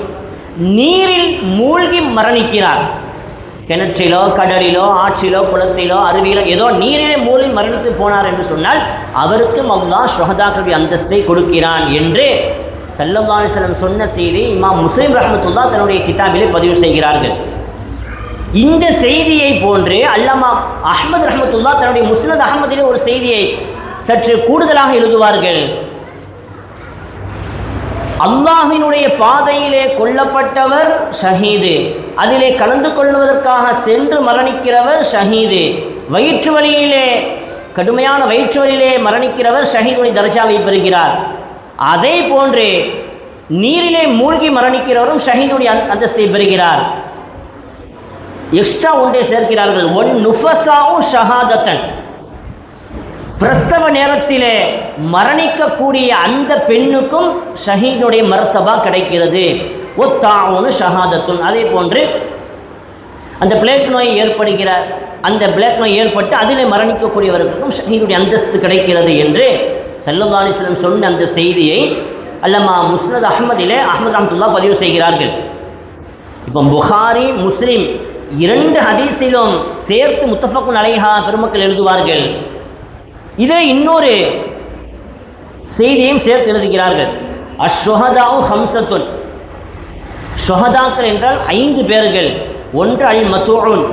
நீரில் மூழ்கி மரணிக்கிறார். கிணற்றிலோ கடலிலோ ஆற்றிலோ குளத்திலோ அருவியிலோ ஏதோ நீரிலே மூழ்கி மரணித்து போனார் என்று சொன்னால் அவருக்கும் அல்லாஹ் ஷுஹதாக்களுடைய அந்தஸ்தை கொடுக்கிறான் என்று ஸல்லல்லாஹு அலைஹி வஸல்லம் சொன்ன செய்தி இமாம் முஸ்லிம் ரஹ்மத்துல்லாஹ் தன்னுடைய கிதாபிலே பதிவு செய்கிறார்கள். இந்த செய்தியை போன்று அல்லாமா அஹ்மத் ரஹ்மத்துல்லாஹ் தன்னுடைய முஸ்னத் அஹ்மதிலே ஒரு செய்தியை சற்று கூடுதலாக எழுதுவார்கள். அல்லாஹ்வினுடைய பாதையிலே கொல்லப்பட்டவர் ஷஹீது, அதிலே கலந்து கொள்வதற்காக சென்று மரணிக்கிறவர் ஷஹீது, வயிற்று வலியிலே கடுமையான வயிற்று வலியிலே மரணிக்கிறவர் ஷஹீதுடைய தர்ஜாவை பெறுகிறார். அதே போன்று நீரிலே மூழ்கி மரணிக்கிறவரும் ஷஹீதுடைய அந்தஸ்தை பெறுகிறார். எக்ஸ்ட்ரா ஒன்றை சேர்க்கிறார்கள், ஒன் நுஃபஸாவும் ஷஹாதத்தன், பிரசவ நேரத்திலே மரணிக்கக்கூடிய அந்த பெண்ணுக்கும் ஷஹீதுடைய மர்தபா கிடைக்கிறது. ஒத்தாவுன்னு ஷஹாதத்துன், அதே போன்று அந்த பிளேக் நோய் ஏற்படுகிறார், அந்த பிளேக் நோய் ஏற்பட்டு அதிலே மரணிக்கக்கூடியவருக்கும் ஷஹீதுடைய அந்தஸ்து கிடைக்கிறது என்று ஸல்லல்லாஹு அலைஹி வஸல்லம் சொன்ன அந்த செய்தியை அல்லமா முஸ்னத் அஹ்மதிலே அஹ்மத் ரஹ்மத்துல்லாஹ் பதிவு செய்கிறார்கள். இப்போ புகாரி முஸ்லிம் இரண்டு ஹதீஸிலும் சேர்த்து முத்தஃபக்குன் அலைஹா பெருமக்கள் எழுதுவார்கள். இதே இன்னொரு செய்தியையும் சேர்த்து எழுதுகிறார்கள். அஷ்ஷுஹதாஉ ஹம்சத்துன், ஷுஹதாக்கள் என்றால் 5 பேர்கள். ஒன்று அல் மத்தூன்,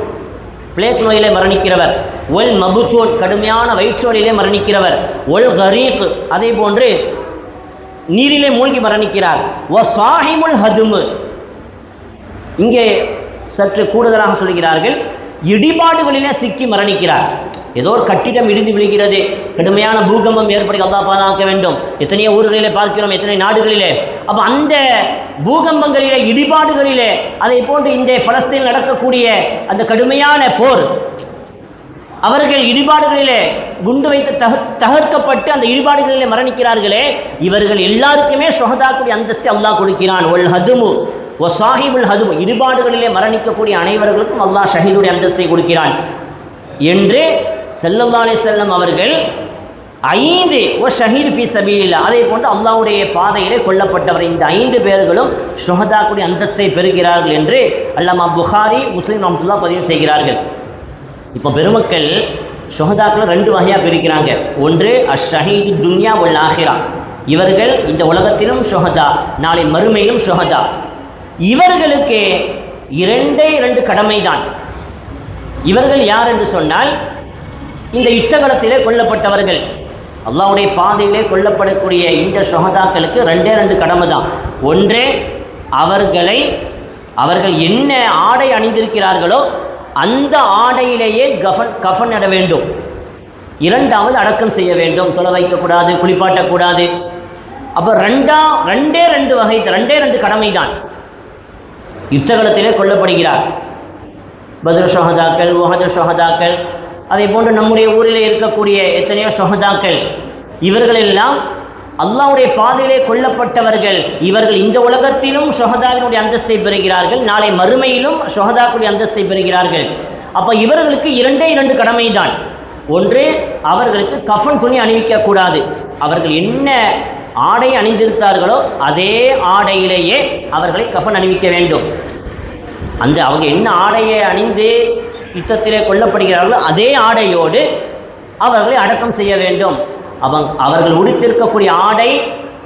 பிளேக் நோயிலே மரணிக்கிறவர், ஒல் மபுத்தூன், கடுமையான வயிற்று வலியிலே மரணிக்கிறவர், ஒல் கரீக், அதே போன்று நீரிலே மூழ்கி மரணிக்கிறார், ஒ சாஹிமுல் ஹதுமு, இங்கே சற்று கூடுதலாக சொல்கிறார்கள், இடிபாடுகளிலே சிக்கி மரணிக்கிறார். ஏதோ ஒரு கட்டிடம் இடிந்து விழுகிறது, கடுமையான பூகம்பம் ஏற்படி அல்லாஹ் பாதுகாக்க வேண்டும். எத்தனையோ ஊர்களிலே பார்க்கிறோம், எத்தனை நாடுகளிலே. அப்போ அந்த பூகம்பங்களிலே இடிபாடுகளிலே, அதை போன்று இந்த பலஸ்தீனில் நடக்கக்கூடிய அந்த கடுமையான போர், அவர்கள் இடிபாடுகளிலே குண்டு வைத்து தகர்க்கப்பட்டு அந்த இடிபாடுகளிலே மரணிக்கிறார்களே, இவர்கள் எல்லாருக்குமே ஷுஹதாக்குடைய அந்தஸ்தை அல்லாஹ் கொடுக்கிறான். ஒல் ஹதுமு ஒ சாஹிபுல் ஹதுமு, இடிபாடுகளிலே மரணிக்கக்கூடிய அனைவர்களுக்கும் அல்லாஹ் ஷஹீதுடைய அந்தஸ்தை கொடுக்கிறான் என்று ஸல்லல்லாஹு அலைஹி வஸல்லம் அவர்கள் 5 ஒ ஷஹீத் ஃபீ சபீலில்லாஹ், அதே போன்று அல்லாஹ்வுடைய பாதையிலே கொல்லப்பட்டவர், இந்த 5 பேர்களும் ஷுஹதாக்குடைய அந்தஸ்தை பெறுகிறார்கள் என்று அல்லாமா புகாரி முஸ்லிம் ரஹ்மத்துல்லாஹ் பதிவு செய்கிறார்கள். இப்போ பெருமக்கள் ஷுஹதாக்களை 2 வகையாக பிரிக்கிறாங்க. ஒன்று அஷ்ஷஹீது துன்யா வல் ஆஹிரா, இவர்கள் இந்த உலகத்திலும் ஷுஹதா, நாளை மறுமையிலும் ஷுஹதா. இவர்களுக்கு 2 கடமைதான். இவர்கள் யார் என்று சொன்னால், இந்த யுத்தகலத்திலே கொல்லப்பட்டவர்கள், அல்லாஹ்வுடைய பாதையிலே கொல்லப்படக்கூடிய இந்த ஷுஹதாக்களுக்கு 2 கடமை தான். ஒன்றே அவர்கள் என்ன ஆடை அணிந்திருக்கிறார்களோ அந்த ஆடையிலேயே கஃபன் நட வேண்டும். 2வது அடக்கம் செய்ய வேண்டும், தொலை வைக்கக்கூடாது, குளிப்பாட்டக்கூடாது. அப்போ 2 வகை, 2 கடமை தான். யுத்தகலத்திலே கொல்லப்படுகிறார் பத்ர் ஷுஹதாக்கள், உஹது ஷுஹதாக்கள், அதே போன்று நம்முடைய ஊரிலே இருக்கக்கூடிய எத்தனையோ ஷுஹதாக்கள், இவர்களெல்லாம் அல்லாஹ்வுடைய பாதையிலே கொல்லப்பட்டவர்கள். இவர்கள் இந்த உலகத்திலும் ஷுஹதாவினுடைய அந்தஸ்தை பெறுகிறார்கள், நாளை மறுமையிலும் ஷுஹதாக்குடைய அந்தஸ்தை பெறுகிறார்கள். அப்போ இவர்களுக்கு 2 கடமை தான். ஒன்று, அவர்களுக்கு கஃன் துணி அணிவிக்கக்கூடாது. அவர்கள் என்ன ஆடை அணிந்திருத்தார்களோ அதே ஆடையிலேயே அவர்களை கஃன் அணிவிக்க வேண்டும். அவங்க என்ன ஆடையை அணிந்து யுத்தத்திலே கொல்லப்படுகிறார்களோ அதே ஆடையோடு அவர்களை அடக்கம் செய்ய வேண்டும். அவர்கள் உடுத்திருக்கக்கூடிய ஆடை,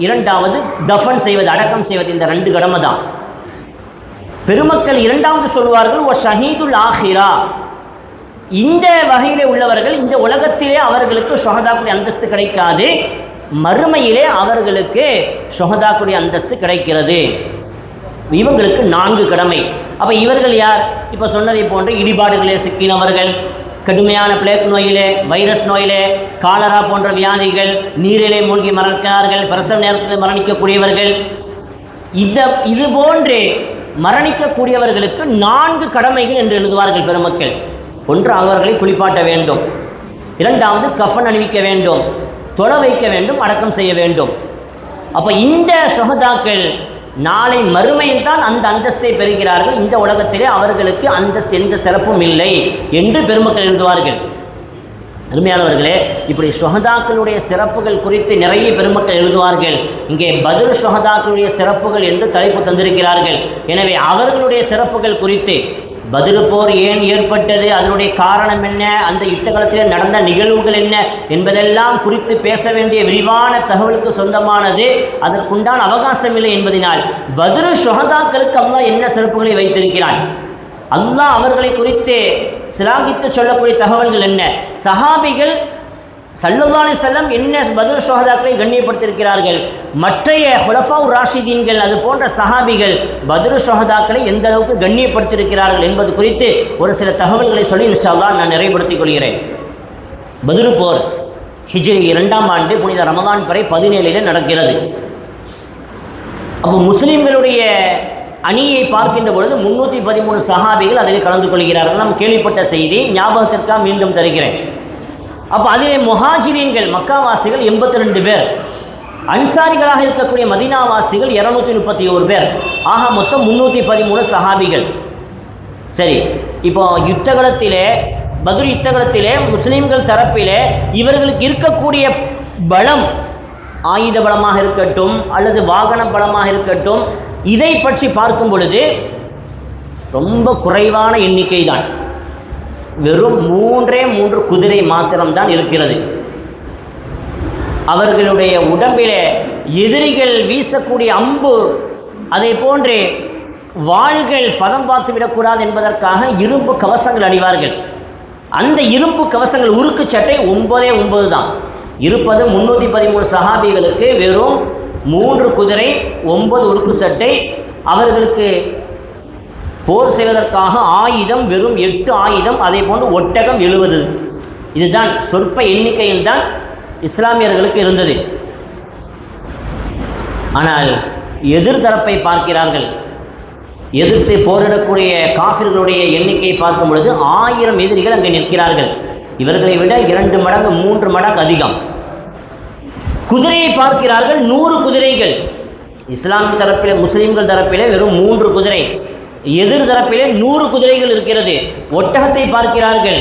2வது தஃபன் செய்வது, அடக்கம் செய்வது, இந்த 2 கடமை தான். பெருமக்கள் 2வது சொல்வார்கள் ஒ ஷஹீதுல் ஆஹிரா, இந்த வகையிலே உள்ளவர்கள் இந்த உலகத்திலே அவர்களுக்கு ஷுஹதாக்குடைய அந்தஸ்து கிடைக்காது, மறுமையிலே அவர்களுக்கு ஷுஹதாக்குடைய அந்தஸ்து கிடைக்கிறது. இவங்களுக்கு 4 கடமை. அப்போ இவர்கள் யார்? இப்போ சொன்னதை போன்று இடிபாடுகளே சிக்கினவர்கள், கடுமையான பிளேக் நோயிலே, வைரஸ் நோயிலே, காலரா போன்ற வியாதிகள், நீரிலே மூழ்கி மரணிக்கிறார்கள், பிரசவ நேரத்தில் மரணிக்கக்கூடியவர்கள், இது போன்று மரணிக்கக்கூடியவர்களுக்கு 4 கடமைகள் என்று எழுதுவார்கள் பெருமக்கள். ஒன்று, அவர்களை குளிப்பாட்ட வேண்டும். 2வது, கஃன் அணிவிக்க வேண்டும், தொழ வைக்க வேண்டும், அடக்கம் செய்ய வேண்டும். அப்போ இந்த ஷுஹதாக்கள் நாளை மறுமையில் தான் அந்த அந்தஸ்தை பெறுகிறார்கள். இந்த உலகத்திலே அவர்களுக்கு அந்தஸ்து எந்த சிறப்பும் இல்லை என்று பெருமக்கள் எழுதுவார்கள். அருமையானவர்களே, இப்படி ஷுஹதாக்களுடைய சிறப்புகள் குறித்து நிறைய பெருமக்கள் எழுதுவார்கள். இங்கே பத்ர் ஷுஹதாக்களுடைய சிறப்புகள் என்று தலைப்பு தந்திருக்கிறார்கள். எனவே அவர்களுடைய சிறப்புகள் குறித்து, பத்ர் போர் ஏன் ஏற்பட்டது, அதனுடைய காரணம் என்ன, அந்த யுத்த காலத்தில் நடந்த நிகழ்வுகள் என்ன என்பதெல்லாம் குறித்து பேச வேண்டிய விரிவான தகவலுக்கு சொந்தமானது. அதற்குண்டான அவகாசம் இல்லை என்பதனால் பத்ர் ஷுஹதாக்களுக்கு அல்லாஹ் என்ன சிறப்புகளை வைத்திருக்கிறான், அல்லாஹ் அவர்களை குறித்து சிலாகித்து சொல்லக்கூடிய தகவல்கள் என்ன, சஹாபிகள் ஸல்லல்லாஹு அலைஹி வஸல்லம் என்ன பத்ர் ஷுஹதாக்களை கண்ணியப்படுத்தியிருக்கிறார்கள், மற்றைய ஹுலஃபாஉ ராஷிதீன்கள் அது போன்ற சஹாபிகள் பத்ர் ஷுஹதாக்களை எந்த அளவுக்கு கண்ணியப்படுத்தியிருக்கிறார்கள் என்பது குறித்து ஒரு சில தகவல்களை சொல்லி இன்ஷா அல்லாஹ் நான் நிறைவுபடுத்திக் கொள்கிறேன். பத்ர் போர் ஹிஜ்ரி 2ஆம் ஆண்டு புனித ரமதான் வரை 17 நடக்கிறது. அப்போ முஸ்லிம்களுடைய அணியை பார்க்கின்ற பொழுது 313 சஹாபிகள் அதில் கலந்து கொள்கிறார்கள். நாம் கேள்விப்பட்ட செய்தி ஞாபகத்திற்காக மீண்டும் தருகிறேன். அப்போ அதிலே முஹாஜிரீன்கள் மக்காவாசிகள் 82 பேர், அன்சாரிகளாக இருக்கக்கூடிய மதீனாவாசிகள் 231 பேர், ஆக மொத்தம் 313 சஹாபிகள். சரி, இப்போ யுத்தகலத்திலே பத்ர் யுத்தகலத்திலே முஸ்லிம்கள் தரப்பிலே இவர்களுக்கு இருக்கக்கூடிய பலம், ஆயுத பலமாக இருக்கட்டும் அல்லது வாகன பலமாக இருக்கட்டும், இதை பற்றி பார்க்கும் பொழுது ரொம்ப குறைவான எண்ணிக்கை தான். வெறும் 3 குதிரை மாத்திரம்தான் இருக்கிறது. அவர்களுடைய உடம்பிலே எதிரிகள் வீசக்கூடிய அம்பு, அதை போன்றே வாள்கள் பதம் பார்த்து விடக்கூடாது என்பதற்காக இரும்பு கவசங்கள் அணிவார்கள். அந்த இரும்பு கவசங்கள், உருக்கு சட்டை 9 தான் இருப்பது. 313 சஹாபிகளுக்கு வெறும் 3 குதிரை, 9 உருக்கு சட்டை. அவர்களுக்கு போர் செய்வதற்காக ஆயுதம் வெறும் 8 ஆயுதம், அதே போன்று ஒட்டகம் 70. இதுதான் சொற்ப எண்ணிக்கையில் தான் இஸ்லாமியர்களுக்கு இருந்தது. ஆனால் எதிர்தரப்பை பார்க்கிறார்கள், எதிர்த்து போரிடக்கூடிய காஃபிர்களுடைய எண்ணிக்கையை பார்க்கும் பொழுது 1000 எதிரிகள் அங்கே நிற்கிறார்கள். இவர்களை விட 2 மடங்கு 3 மடங்கு அதிகம். குதிரையை பார்க்கிறார்கள், 100 குதிரைகள். இஸ்லாம் தரப்பிலே, முஸ்லிம்கள் தரப்பிலே வெறும் 3 குதிரை, எதிர் தரப்பிலே 100 குதிரைகள் இருக்கிறது. ஒட்டகத்தை பார்க்கிறார்கள்,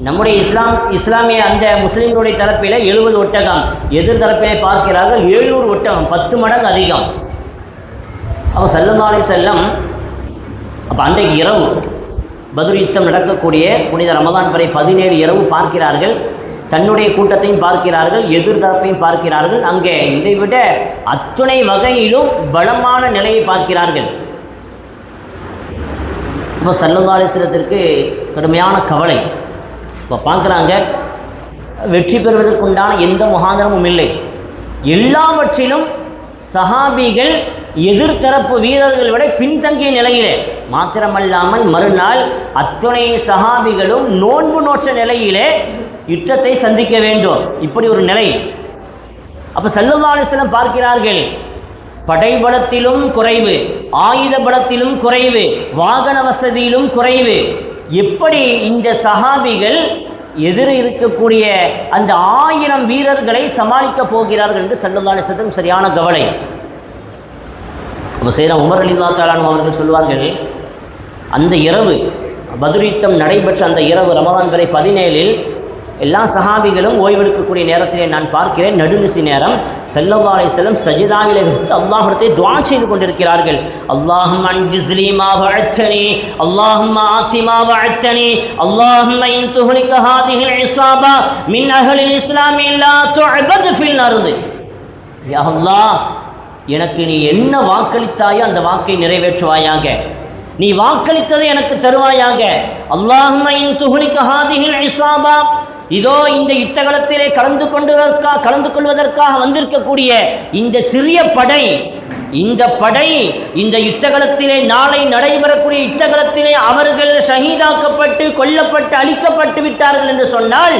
நம்முடைய இஸ்லாமிய அந்த முஸ்லிம்களுடைய தரப்பிலே 70 ஒட்டகம், எதிர் தரப்பிலே பார்க்கிறார்கள் 700 ஒட்டகம், 10 மடங்கு அதிகம். அப்போ ஸல்லல்லாஹு அலைஹி வஸல்லம் அப்போ அன்றைக்கு இரவு பத்ர் யுத்தம் நடக்கக்கூடிய புனித ரமதான் வரை 17 இரவு பார்க்கிறார்கள். தன்னுடைய கூட்டத்தையும் பார்க்கிறார்கள், எதிர்தரப்பையும் பார்க்கிறார்கள். அங்கே இதைவிட அத்துணை வகையிலும் பலமான நிலையை பார்க்கிறார்கள். இப்போ ஸல்லல்லாஹு அலைஹி வஸல்லத்திற்கு கடுமையான கவலை. இப்போ பார்க்குறாங்க, வெற்றி பெறுவதற்குண்டான எந்த முகாந்திரமும் இல்லை. எல்லாவற்றிலும் சஹாபிகள் எதிர்த்தரப்பு வீரர்களை விட பின்தங்கிய நிலையிலே, மாத்திரமல்லாமல் மறுநாள் அத்துணை சஹாபிகளும் நோன்பு நோற்ற நிலையிலே யுத்தத்தை சந்திக்க வேண்டும். இப்படி ஒரு நிலை. அப்போ ஸல்லல்லாஹு அலைஹி வஸல்லம் பார்க்கிறார்கள், படைபலத்திலும் குறைவு, ஆயுத பலத்திலும் குறைவு, வாகன வசதியிலும் குறைவு. எப்படி இந்த சஹாபிகள் எதிர் இருக்கக்கூடிய அந்த 1000 வீரர்களை சமாளிக்கப் போகிறார்கள் என்று ஸல்லல்லாஹு அலைஹி வஸல்லம் சரியான கவலை. அப்போ செய்த உமர் ரலியல்லாஹு தஆலா அன்ஹு அவர்கள் சொல்வார்கள், அந்த இரவு பத்ர் யுத்தம் நடைபெற்ற அந்த இரவு ரமதான் வரை 17 எல்லா சஹாபிகளும் ஓய்வெடுக்கக்கூடிய நேரத்திலே நான் பார்க்கிறேன், நடுநிசி நேரம் ஸல்லல்லாஹு அலைஹி வஸல்லம் சஜிதாவிலே இருந்து அல்லாஹ்விடத்தை துஆ செய்து கொண்டிருக்கிறார்கள். அல்லாஹும்ம அன்ஜிஸ்லி மா வஅத்தனி, அல்லாஹும்ம ஆதி மா வஅத்தனி, அல்லாஹும்ம இன் துஹ்லிக ஹாதிஹில் இஸாபா மின் அஹ்லில் இஸ்லாமி லா துஅபத் ஃபில் அர்து. யா அல்லாஹ், எனக்கு நீ என்ன வாக்களித்தாயோ அந்த வாக்கை நிறைவேற்றுவாயாக, நீ வாக்களித்ததை எனக்கு தருவாயாக. அல்லாஹும்ம இன் துஹ்லிக ஹாதிஹில் இஸாபா, இதோ இந்த யுத்தகலத்திலே கலந்து கொள்வதற்காக வந்திருக்கக்கூடிய இந்த சிறிய படை, இந்த படை இந்த யுத்தகலத்திலே நாளை நடைபெறக்கூடிய யுத்தகலத்திலே அவர்கள் ஷஹீதாக்கப்பட்டு கொல்லப்பட்டு அழிக்கப்பட்டு விட்டார்கள் என்று சொன்னால்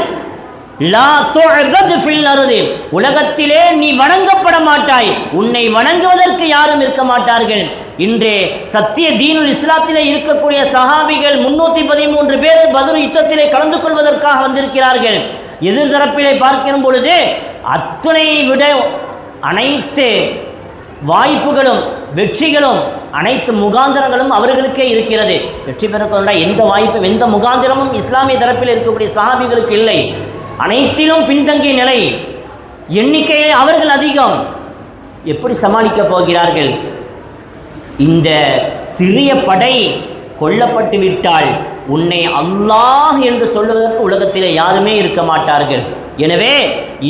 லா துஅபது ஃபில் அர்தி, உலகத்திலே நீ வணங்கப்பட மாட்டாய், உன்னை வணங்குவதற்கு யாரும் இருக்க மாட்டார்கள். இன்றே சத்திய தீனுல் இஸ்லாத்திலே இருக்கக்கூடிய சஹாபிகள் 313 பேர் பத்ர் யுத்தத்திலே கலந்து கொள்வதற்காக வந்திருக்கிறார்கள். எதிர்தரப்பிலே பார்க்கிற பொழுது அத்தனை விட அனைத்து வாய்ப்புகளும் வெற்றிகளும் அனைத்து முகாந்திரங்களும் அவர்களுக்கே இருக்கிறது. வெற்றி பெறக்கூடிய எந்த வாய்ப்பும் எந்த முகாந்திரமும் இஸ்லாமிய தரப்பில் இருக்கக்கூடிய சஹாபிகளுக்கு இல்லை. அனைத்திலும் பின்தங்கிய நிலை, எண்ணிக்கையிலே அவர்கள் அதிகம். எப்படி சமாளிக்கப் போகிறார்கள்? இந்த சிறிய படை கொல்லப்பட்டு விட்டால் உன்னை அல்லாஹ் என்று சொல்வதற்கு உலகத்திலே யாருமே இருக்க மாட்டார்கள். எனவே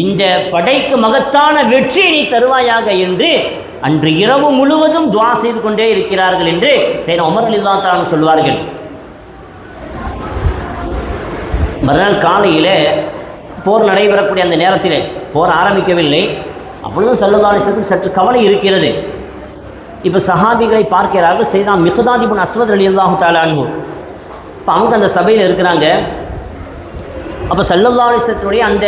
இந்த படைக்கு மகத்தான வெற்றி நீ தருவாயாக என்று அன்று இரவு முழுவதும் துஆ செய்து கொண்டே இருக்கிறார்கள் என்று சையத்னா உமர் ரலியல்லாஹு தஆலா சொல்வார்கள். மறுநாள் காலையில் போர் நடைபெறக்கூடிய அந்த நேரத்திலே போர் ஆரம்பிக்கவில்லை. அப்பொழுதும் ஸல்லல்லாஹு அலைஹி வஸல்லம் சற்று கவலை இருக்கிறது. இப்போ சஹாபிகளை பார்க்கிறார்கள். சையத்னா மிக்தாத் இப்னு அஸ்வத் ரலியல்லாஹு தஆலா அன்ஹு. இப்போ அவங்க அந்த சபையில் இருக்கிறாங்க. அப்போ ஸல்லல்லாஹு அலைஹி வஸல்லத்துடைய அந்த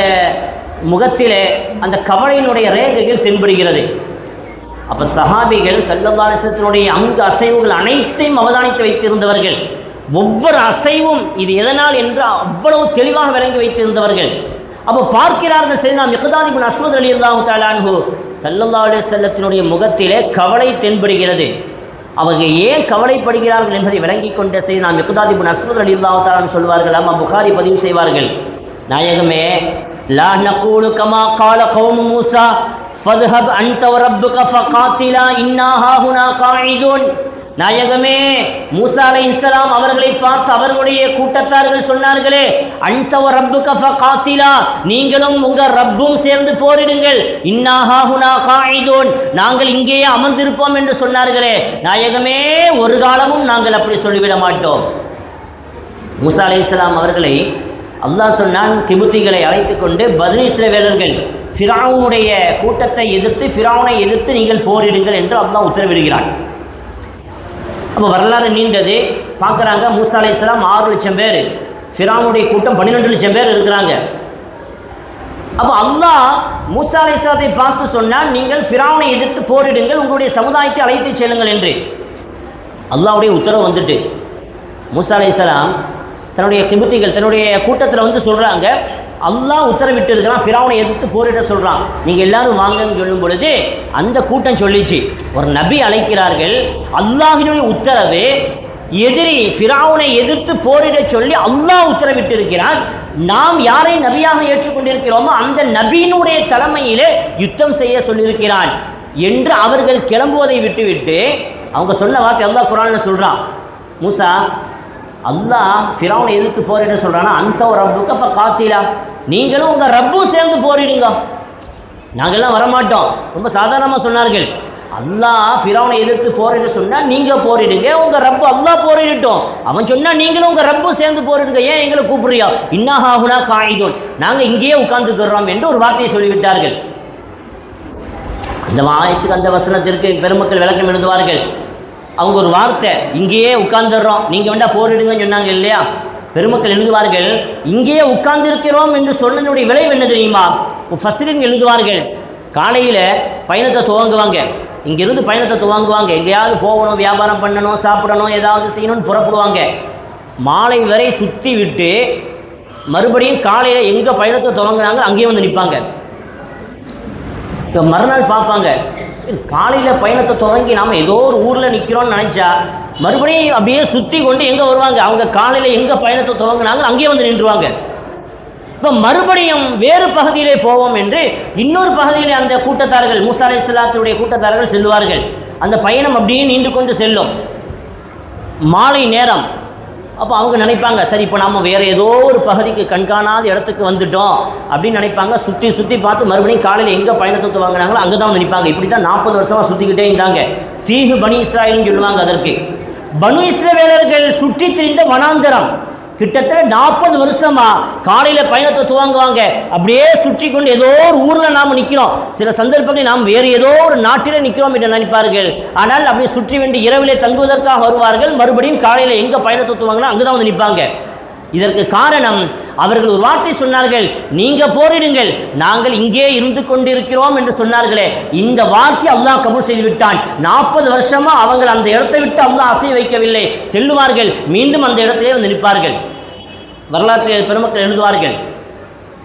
முகத்திலே அந்த கவலையினுடைய ரேகைகள் தென்படுகிறது. அப்போ சஹாபிகள் ஸல்லல்லாஹு அலைஹி வஸல்லத்துடைய அங்கு அசைவுகள் அனைத்தையும் அவதானித்து வைத்திருந்தவர்கள். ஒவ்வொரு அசைவும் இது எதனால் என்று அவ்வளவு தெளிவாக விளங்கி வைத்திருந்தவர்கள். அப்போ பார்க்கிறார்கள் சையத்னா மிக்தாத் இப்னு அஸ்வத் ரலியல்லாஹு தஆலா அன்ஹு ஸல்லல்லாஹு அலைஹி வஸல்லத்தினுடைய முகத்திலே கவலை தென்படுகிறது. அவங்க ஏன் கவலைப்படுகிறார்கள் என்பதை விளங்கி கொண்ட சையத்னா மிக்தாத் இப்னு அஸ்வத் ரலியல்லாஹு தஆலா அன்ஹு சொல்வார்கள். அம்மா புகாரி பதிவு செய்வார்கள், நாயகமே லா நகூலு கமா கால கௌமு மூசா ஃபத்ஹப் அன்த வ ரப்புக ஃபகாத்திலா இன்னா ஹாஹுனா காயிதுன். நாயகமே, மூசா அலைஹிஸ்ஸலாம் அவர்களை பார்த்து அவர்களுடைய கூட்டத்தார்கள் சொன்னார்களே, அன்த வ ரப்புக ஃபகாத்திலா, நீங்களும் உங்க ரப்பும் சேர்ந்து போரிடுங்கள், இன்னா ஹாஹுனா காயிதுன், நாங்கள் இங்கேயே அமர்ந்திருப்போம் என்று சொன்னார்களே. நாயகமே, ஒரு காலமும் நாங்கள் அப்படி சொல்லிவிட மாட்டோம். மூசா அலைஹிஸ்ஸலாம் அவர்களை அல்லாஹ் சொன்னான், கிபுத்திகளை அழைத்து கொண்டு பனி இஸ்ரவேலர்கள் ஃபிரௌனுடைய கூட்டத்தை எதிர்த்து ஃபிரௌனை எதிர்த்து நீங்கள் போரிடுங்கள் என்று அல்லாஹ் உத்தரவிடுகிறான். அப்போ வரலாறு நீண்டது. பார்க்குறாங்க, மூசா அலைஹிஸ்ஸலாம் 6 லட்சம் பேர், ஃபிரௌனுடைய கூட்டம் 12 லட்சம் பேர் இருக்கிறாங்க. அப்போ அல்லாஹ் மூசா அலைஹிஸ்ஸலாத்தை பார்த்து சொன்னால், நீங்கள் ஃபிரௌனை எதிர்த்து போரிடுங்கள், உங்களுடைய சமுதாயத்தை அழைத்து செல்லுங்கள் என்று. அல்லாஹ்வுடைய உத்தரவு வந்துட்டு மூசா அலைஹிஸ்ஸலாம் தன்னுடைய கிபுத்திகள் தன்னுடைய கூட்டத்தில் வந்து சொல்கிறாங்க, அல்லாஹ் உத்தரவிட்டு இருக்கிறான், ஃபிரௌனை எதிர்த்து போரிட சொல்கிறான், நீங்கள் எல்லாரும் வாங்கன்னு சொல்லும் பொழுது அந்த கூட்டம் சொல்லிச்சு, ஒரு நபி அழைக்கிறார்கள், அல்லாஹினுடைய உத்தரவு, எதிரி ஃபிரௌனை எதிர்த்து போரிட சொல்லி அல்லாஹ் உத்தரவிட்டு இருக்கிறான், நாம் யாரை நபியாக ஏற்றுக்கொண்டிருக்கிறோமோ அந்த நபியினுடைய தலைமையிலே யுத்தம் செய்ய சொல்லியிருக்கிறான் என்று அவர்கள் கிளம்புவதை விட்டுவிட்டு அவங்க சொன்ன வார்த்தை அல்லாஹ் குர்ஆனில் சொல்கிறான், மூசா அல்லாஹ் ஃபிரௌனை எதிர்த்து போரிட சொல்கிறானா, அந்த ரப்புக ஃபகாத்திலா, நீங்களும் உங்கள் ரப்பும் சேர்ந்து போரிடுங்க, நாங்கள்லாம் வரமாட்டோம். ரொம்ப சாதாரணமாக சொன்னார்கள். அல்லாஹ் ஃபிரௌனை எதிர்த்து போரிட சொன்னால் நீங்கள் போரிடுங்க, உங்கள் ரப்பு அல்லாஹ் போரிடட்டும், அவன் சொன்னால் நீங்களும் உங்கள் ரப்பும் சேர்ந்து போரிடுங்க, ஏன் எங்களை கூப்பிடுறியா, இன்னா ஹாஹுனா காயிதுன், நாங்கள் இங்கேயே உட்கார்ந்துக்கிறோம் என்று ஒரு வார்த்தையை சொல்லிவிட்டார்கள். அந்த ஆயத்துக்கு அந்த வசனத்திற்கு பெருமக்கள் விளக்கம் எழுதுவார்கள். அவங்க ஒரு வார்த்தை, இங்கேயே உட்கார்ந்துடுறோம், நீங்கள் வேண்டாம் போரிடுங்கன்னு சொன்னாங்க இல்லையா, பெருமக்கள் எழுதுவார்கள், இங்கேயே உட்கார்ந்திருக்கிறோம் என்று சொன்னதுடைய விளைவு என்ன தெரியுமா? ஃபஸ்ரின் எழுதுவார்கள், காலையில் பயணத்தை துவங்குவாங்க, இங்கிருந்து பயணத்தை துவங்குவாங்க, எங்கேயாவது போகணும், வியாபாரம் பண்ணணும், சாப்பிடணும், ஏதாவது செய்யணும்னு புறப்படுவாங்க. மாலை வரை சுற்றி விட்டு மறுபடியும் காலையில் எங்கே பயணத்தை துவங்குறாங்க அங்கேயே வந்து நிற்பாங்க. இப்போ மறுநாள் பார்ப்பாங்க, காலையில் பயணத்தை துவங்கி நாம் ஏதோ ஒரு ஊரில் நிற்கிறோன்னு நினச்சா மறுபடியும் அப்படியே சுற்றி கொண்டு எங்கே வருவாங்க, அவங்க காலையில் எங்கே பயணத்தை துவங்கினாங்க அங்கேயே வந்து நின்றுவாங்க. இப்போ மறுபடியும் வேறு பகுதியிலே போவோம் என்று இன்னொரு பகுதியிலே அந்த கூட்டத்தார்கள், மூசா அலைஹிஸ்ஸலாத்துடைய கூட்டத்தார்கள் செல்வார்கள். அந்த பயணம் அப்படியே நீண்டு கொண்டு செல்லும். மாலை நேரம். அப்போ அவங்க நினைப்பாங்க, சரி இப்போ நம்ம வேறு ஏதோ ஒரு பகுதிக்கு கண்காணாத இடத்துக்கு வந்துட்டோம் அப்படின்னு நினைப்பாங்க. சுற்றி சுற்றி பார்த்து மறுபடியும் காலையில் எங்கே பயணத்தை வாங்கினாங்களோ அங்கே தான் வந்து நிற்பாங்க. இப்படி தான் 40 வருஷமாக சுற்றிக்கிட்டே இருந்தாங்க. தீஹு பனி இஸ்ராயல்னு சொல்லுவாங்க. அதற்கு பனு இஸ்ரவேலர்கள் சுற்றி திரிந்த வனாந்தரம், கிட்டத்தட்ட 40 வருஷமா காலையில பயணத்தை துவங்குவாங்க, அப்படியே சுற்றி கொண்டு ஏதோ ஒரு ஊர்ல நாம நிக்கிறோம், சில சந்தர்ப்பங்களில் நாம் வேறு ஏதோ ஒரு நாட்டில நிக்கிறோம் என்று நினைப்பார்கள். ஆனால் அப்படியே சுற்றி வேண்டி இரவிலே தங்குவதற்காக வருவார்கள், மறுபடியும் காலையில எங்க பயணத்தை துவங்கினா அங்குதான் வந்து நிற்பாங்க. இதற்கு காரணம் அவர்கள் ஒரு வார்த்தை சொன்னார்கள், நீங்க போரிடுங்கள், நாங்கள் இங்கே இருந்து கொண்டிருக்கிறோம் என்று சொன்னார்களே. இந்த வார்த்தை அல்லாஹ் கபூல் செய்து விட்டான். 40 வருஷமா அவங்க அந்த இடத்தை விட்டு அல்லாஹ் அசைய வைக்கவில்லை. செல்லுவார்கள், மீண்டும் அந்த இடத்திலே வந்து நிற்பார்கள். வரலாற்றில் பெருமக்கள் எழுதுவார்கள்.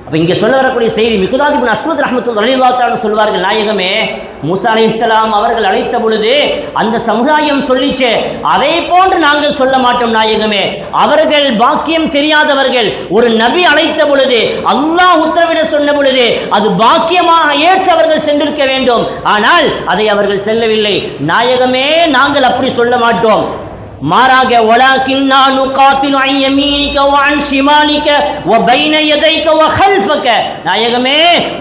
அப்ப இங்கே சொல்ல வரக்கூடிய செய்தி, மிக்தாத் இப்னு அஸ்வத் ரஹ்மத்துல்லாஹி அலைஹி சொல்வார்கள், நாயகமே மூசா அலைஹிஸ்ஸலாம் அவர்கள் அழைத்த பொழுது அந்த சமுதாயம் சொல்லிச்சே, அதை போன்று நாங்கள் சொல்ல மாட்டோம் நாயகமே. அவர்கள் பாக்கியம் தெரியாதவர்கள். ஒரு நபி அழைத்த பொழுது, அல்லாஹ் உத்தரவிட சொன்ன பொழுது அது பாக்கியமாக ஏற்று அவர்கள் சென்றிருக்க வேண்டும். ஆனால் அதை அவர்கள் செல்லவில்லை. நாயகமே, நாங்கள் அப்படி சொல்ல மாட்டோம், மாறாக வலாகின்னா நுகாத்திலு அன் யமீனிக வ அன் ஷிமாலிக வ பைன யதைக வ கல்ஃபக. நாயகமே,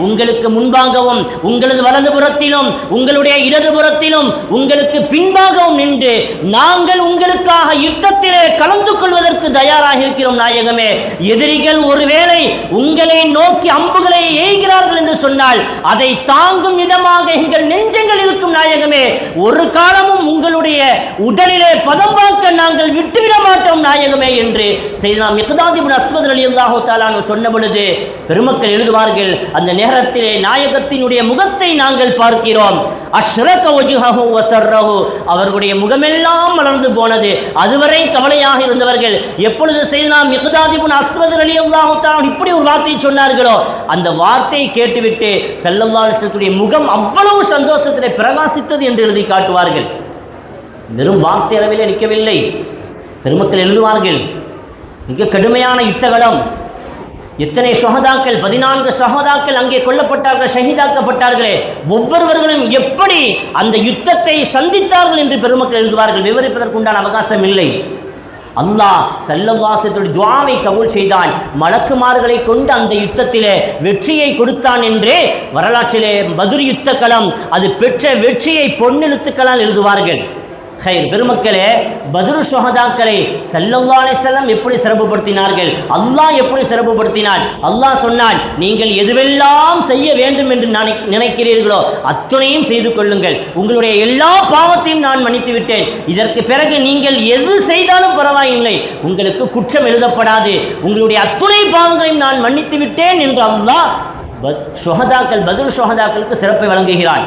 உங்களுக்கு முன்பாகவும் உங்களது வலதுபுறத்திலும் உங்களுடைய இடதுபுறத்திலும் உங்களுக்கு பின்பாகவும் நின்று நாங்கள் உங்களுக்காக யுத்தத்திலே கலந்து கொள்வதற்கு தயாராக இருக்கிறோம் நாயகமே. எதிரிகள் ஒருவேளை உங்களை நோக்கி அம்புகளை எய்கிறார்கள் என்று சொன்னால் அதை தாங்கும் இடமாக எங்கள் நெஞ்சங்கள் இருக்கும் நாயகமே. ஒரு காலமும் உங்களுடைய உடலிலே பதம் நாங்கள் விட்டுவிட மாட்டோம் நாயகமே என்று செய்தனா மிக்தாத் இப்னு அஸ்வத் ரலியல்லாஹு தஆலா சொன்ன பொழுது பெருமக்கள் எழுதுவார்கள், அந்த நேரத்திலே நாயகத்தினுடைய முகத்தை நாங்கள் பார்க்கிறோம். அஷ்ரக வஜ்ஹஹு வ சர்ரஹு, அவர்களுடைய முகமெல்லாம் மலர்ந்து போனது. அதுவரை கவலையாக இருந்தவர்கள் எப்பொழுது செய்தனா மிக்தாத் இப்னு அஸ்வத் ரலியல்லாஹு தஆலா இப்படி ஒரு வார்த்தை சொன்னார்களோ, அந்த வார்த்தையை கேட்டுவிட்டு ஸல்லல்லாஹு அலைஹி வஸல்லம் முகம் அவ்வளவு சந்தோஷத்திலே பிரகாசித்தது என்று எழுதி காட்டுவார்கள். வெறும் வார்த்தை அளவிலே நிற்கவில்லை. பெருமக்கள் எழுதுவார்கள், மிக கடுமையான யுத்தகலம், எத்தனை ஷஹதாக்கள், 14 ஷஹதாக்கள் அங்கே கொல்லப்பட்டார்கள், ஷஹீதாக்கப்பட்டார்களே. ஒவ்வொருவர்களும் எப்படி அந்த யுத்தத்தை சந்தித்தார்கள் என்று பெருமக்கள் எழுதுவார்கள். விவரிப்பதற்குண்டான அவகாசம் இல்லை. அல்லாஹ் ஸல்லல்லாஹு அலைஹி வஸல்லம் துஆவை கபூல் செய்தான், மலக்குமார்களை கொண்டு அந்த யுத்தத்திலே வெற்றியை கொடுத்தான் என்று வரலாற்றிலே பத்ர் யுத்த களம் அது பெற்ற வெற்றியை பொன்னெழுத்துக்களால் எழுதுவார்கள். பெருமக்களே, பத்ரு ஷஹதாக்களை ஸல்லல்லாஹு அலைஹி வஸல்லம் எப்படி சிறப்புப்படுத்தினார்கள், அல்லாஹ் எப்படி சிறப்புப்படுத்தினான். அல்லாஹ் சொன்னான், நீங்கள் எதுவெல்லாம் செய்ய வேண்டும் என்று நினைக்கிறீர்களோ அத்துணையும் செய்து கொள்ளுங்கள், உங்களுடைய எல்லா பாவத்தையும் நான் மன்னித்து விட்டேன், இதற்கு பிறகு நீங்கள் எது செய்தாலும் பரவாயில்லை, உங்களுக்கு குற்றம் எழுதப்படாது, உங்களுடைய அத்துணை பாவங்களையும் நான் மன்னித்து விட்டேன் என்று அல்லாஹ் ஷஹதாக்கள் பத்ரு ஷஹதாக்களுக்கு சிறப்பை வழங்குகிறான்.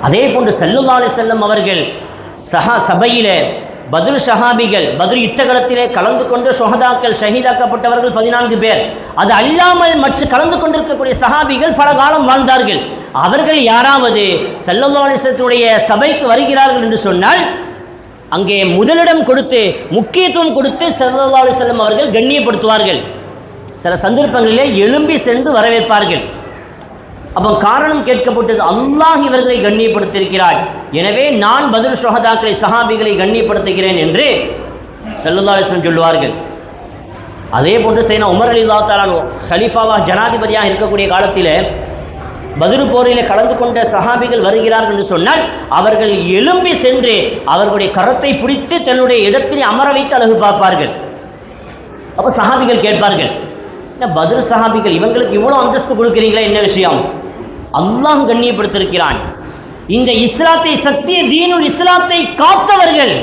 அதே போன்று ஸல்லல்லாஹு அலைஹி வஸல்லம் அவர்கள் சபையிலே பத்ர் ஷஹாபிகள், பத்ர் யுத்தகலத்திலே கலந்து கொண்டு ஷஹதாக்கள் ஷஹீதாக்கப்பட்டவர்கள் 14 பேர். அது அல்லாமல் மற்ற கலந்து கொண்டிருக்கக்கூடிய சஹாபிகள் பல காலம் வாழ்ந்தார்கள். அவர்கள் யாராவது ஸல்லல்லாஹு அலைஹி வஸல்லமுடைய சபைக்கு வருகிறார்கள் என்று சொன்னால் அங்கே முதலிடம் கொடுத்து முக்கியத்துவம் கொடுத்து ஸல்லல்லாஹு அலைஹி வஸல்லம் அவர்கள் கண்ணியப்படுத்துவார்கள். சில சந்தர்ப்பங்களிலே எழும்பி சென்று வரவேற்பார்கள். அப்போ காரணம் கேட்கப்பட்டது, அல்லாஹ் இவர்களை கண்ணியப்படுத்தியிருக்கிறார், எனவே நான் பத்ர் ஷஹதாக்களை சஹாபிகளை கண்ணியப்படுத்துகிறேன் என்று ஸல்லல்லாஹு அலைஹி வஸல்லம் சொல்லுவார்கள். அதே போன்று செய்னா உமர் ரலியல்லாஹு தஆலா ஹலீஃபாவாக ஜனாதிபதியாக இருக்கக்கூடிய காலத்திலே பத்ர் போரிலே கலந்து கொண்ட சஹாபிகள் வருகிறார்கள் என்று சொன்னால் அவர்கள் எழும்பி சென்று அவர்களுடைய கரத்தை பிடித்து தன்னுடைய இடத்திலே அமர வைத்து அழகு பார்ப்பார்கள். அப்போ சஹாபிகள் கேட்பார்கள், பத்ர் சஹாபிகள் இவங்களுக்கு இவ்வளவு அந்தஸ்து கொடுக்கிறீங்களா, என்ன விஷயம்? அல்லாஹ் கண்ணியப்படுத்தியிருக்கிறான். இந்த இஸ்லாத்தை, சத்திய தீனுல் இஸ்லாத்தை காத்தவர்கள்,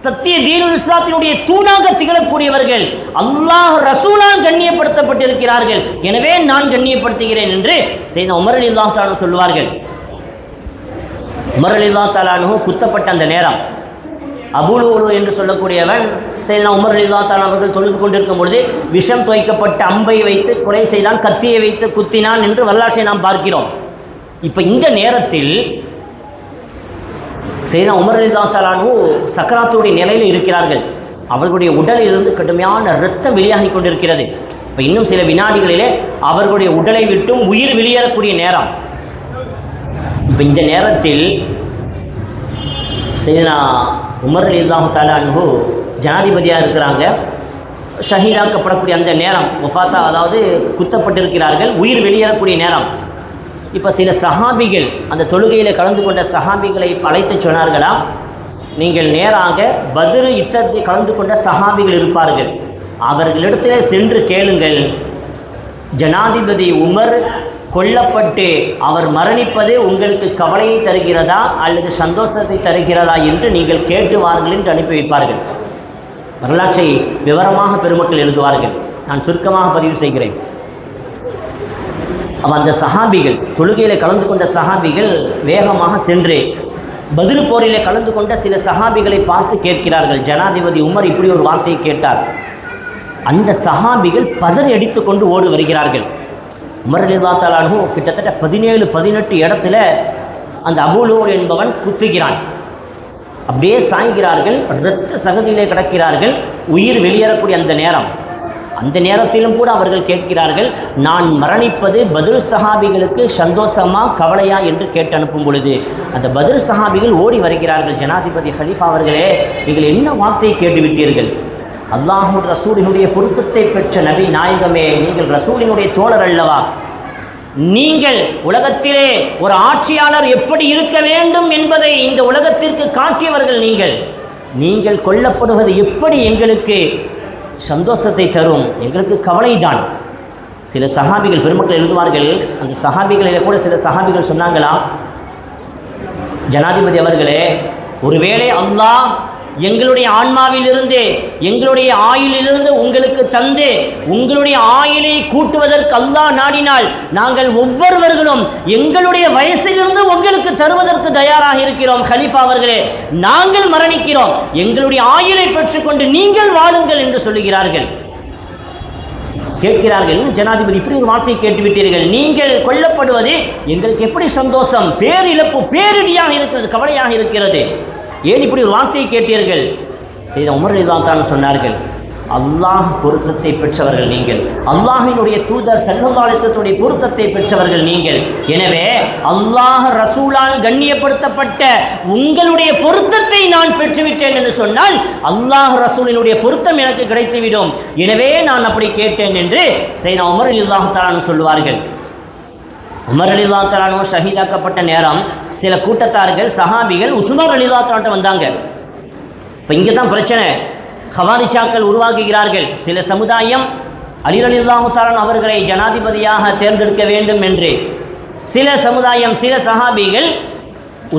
சத்திய தீனுல் இஸ்லாத்தினுடைய தூணாக திகழக்கூடியவர்கள் அல்லாஹ் ரசூலால் கண்ணியப்படுத்தப்பட்டிருக்கிறார்கள், எனவே நான் கண்ணியப்படுத்துகிறேன் என்று செய்த உமர் ரலியல்லாஹு தஆலா சொல்லுவார்கள். உமர் ரலியல்லாஹு தஆலா குத்தப்பட்ட அந்த நேரம், அபூலுலு என்று சொல்லக்கூடியவன் செய்தனா உமர் ரலியல்லாஹு தஆலா அவர்கள் தொழுது கொண்டிருக்கும் பொழுது விஷம் துவைக்கப்பட்ட அம்பை வைத்து கொலை செய்தான், கத்தியை வைத்து குத்தினான் என்று வரலாற்றை நாம் பார்க்கிறோம். இப்போ இந்த நேரத்தில் செய்தனா உமர் ரலியல்லாஹு தஆலா சக்கராத்துடைய நிலையில் இருக்கிறார்கள். அவர்களுடைய உடலிலிருந்து கடுமையான இரத்தம் வெளியாகி கொண்டிருக்கிறது. இப்போ இன்னும் சில வினாடிகளிலே அவர்களுடைய உடலை விட்டும் உயிர் வெளியேறக்கூடிய நேரம். இப்போ இந்த நேரத்தில் செய்தனா உமர் ரலியல்லாஹு தஆலா அன்ஹு ஜனாதிபதியாக இருக்கிறாங்க. ஷஹீதாக்கப்படக்கூடிய அந்த நேரம், வஃபாத்தா அதாவது குத்தப்பட்டிருக்கிறார்கள், உயிர் வெளியேறக்கூடிய நேரம். இப்போ சில சஹாபிகள் அந்த தொழுகையில் கலந்து கொண்ட சஹாபிகளை அழைத்து சொன்னார்களா, நீங்கள் நேராக பத்ர் யுத்தத்தில் கலந்து கொண்ட சஹாபிகள் இருப்பார்கள், அவர்களிடத்திலே சென்று கேளுங்கள், ஜனாதிபதி உமர் கொல்லப்பட்டு அவர் மரணிப்பது உங்களுக்கு கவலையை தருகிறதா அல்லது சந்தோஷத்தை தருகிறதா என்று நீங்கள் கேட்டுவார்கள் என்று அனுப்பி வைப்பார்கள். வரலாற்றை விவரமாக பெருமக்கள் எழுதுவார்கள். நான் சுருக்கமாக பதிவு செய்கிறேன். அந்த சஹாபிகள், தொழுகையில் கலந்து கொண்ட சஹாபிகள் வேகமாக சென்று பத்ர் போரிலே கலந்து கொண்ட சில சஹாபிகளை பார்த்து கேட்கிறார்கள், ஜனாதிபதி உமர் இப்படி ஒரு வார்த்தையை கேட்டார். அந்த சஹாபிகள் பதறி அடித்து கொண்டு ஓடி வருகிறார்கள். உமர் ரலியல்லாஹு தஆலா அன்ஹு கிட்டத்தட்ட 17-18 இடத்துல அந்த அபூலூர் என்பவன் குத்துகிறான். அப்படியே சாய்கிறார்கள், இரத்த சகதியிலே கிடக்கிறார்கள். உயிர் வெளியேறக்கூடிய அந்த நேரத்திலும் கூட அவர்கள் கேட்கிறார்கள், நான் மரணிப்பது பத்ர் சஹாபிகளுக்கு சந்தோஷமா கவலையா என்று கேட்டு அனுப்பும் பொழுது அந்த பத்ர் சஹாபிகள் ஓடி வருகிறார்கள். ஜனாதிபதி ஹலீஃபா அவர்களே, நீங்கள் என்ன வார்த்தையை கேட்டுவிட்டீர்கள்? அல்லாஹு ரசூலினுடைய பொருத்தத்தை பெற்ற நபி நாயகமே, நீங்கள் ரசூலினுடைய தோழர் அல்லவா? நீங்கள் உலகத்திலே ஒரு ஆட்சியாளர் எப்படி இருக்க வேண்டும் என்பதை இந்த உலகத்திற்கு காட்டியவர்கள். நீங்கள் கொல்லப்படுவது எப்படி எங்களுக்கு சந்தோஷத்தை தரும், எங்களுக்கு கவலைதான். சில சஹாபிகள் பெருமக்கள் எழுதுவார்கள், அந்த சஹாபிகளிலே கூட சில சஹாபிகள் சொன்னாங்களாம், ஜனாதிபதி அவர்களே, ஒருவேளை அல்லாஹ் எங்களுடைய ஆன்மாவிலிருந்து எங்களுடைய ஆயுளிலிருந்து உங்களுக்கு தந்து உங்களுடைய ஆயுளை கூட்டுவதற்கு அல்லாஹ் நாடினால் நாங்கள் ஒவ்வொருவர்களும் எங்களுடைய வயசிலிருந்து உங்களுக்கு தருவதற்கு தயாராக இருக்கிறோம். ஹலீஃபா அவர்களே, நாங்கள் மரணிக்கிறோம், எங்களுடைய ஆயுளை பெற்றுக்கொண்டு நீங்கள் வாழுங்கள் என்று சொல்லுகிறார்கள். கேட்கிறார்கள், ஜனாதிபதி இப்படி ஒரு வார்த்தையை கேட்டுவிட்டீர்கள், நீங்கள் கொல்லப்படுவது எங்களுக்கு எப்படி சந்தோஷம், பேரிழப்பு பேரிடியாக இருக்கிறது, கவலையாக இருக்கிறது, ஏன் இப்படி ஒரு வார்த்தையை கேட்டீர்கள்? செய்த உமர் ரலியல்லாஹு தஆலா சொன்னார்கள், அல்லாஹ் பொருத்தத்தை பெற்றவர்கள் நீங்கள், அல்லாஹ்வினுடைய தூதர் ஸல்லல்லாஹு அலைஹி வஸல்லம் பொருத்தத்தை பெற்றவர்கள் நீங்கள். எனவே அல்லாஹ் ரசூலால் கண்ணியப்படுத்தப்பட்ட உங்களுடைய பொருத்தத்தை நான் பெற்றுவிட்டேன் என்று சொன்னால் அல்லாஹ் ரசூலினுடைய பொருத்தம் எனக்கு கிடைத்துவிடும். எனவே நான் அப்படி கேட்டேன் என்று செய்த உமர் ரலியல்லாஹு தஆலா சொல்வார்கள். உமர் ரலியல்லாஹு தஆலா ஷஹீதாக்கப்பட்ட நேரம் சில கூட்டத்தார்கள் சஹாபிகள் உஸ்மான் ரலியல்லாஹு தஆலா வந்தாங்க. இப்போ இங்கே தான் பிரச்சனை. ஹவாரிஜாக்கள் உருவாக்குகிறார்கள். சில சமுதாயம் அலி ரலியல்லாஹு தஆலா அவர்களை ஜனாதிபதியாக தேர்ந்தெடுக்க வேண்டும் என்று, சில சமுதாயம் சில சஹாபிகள்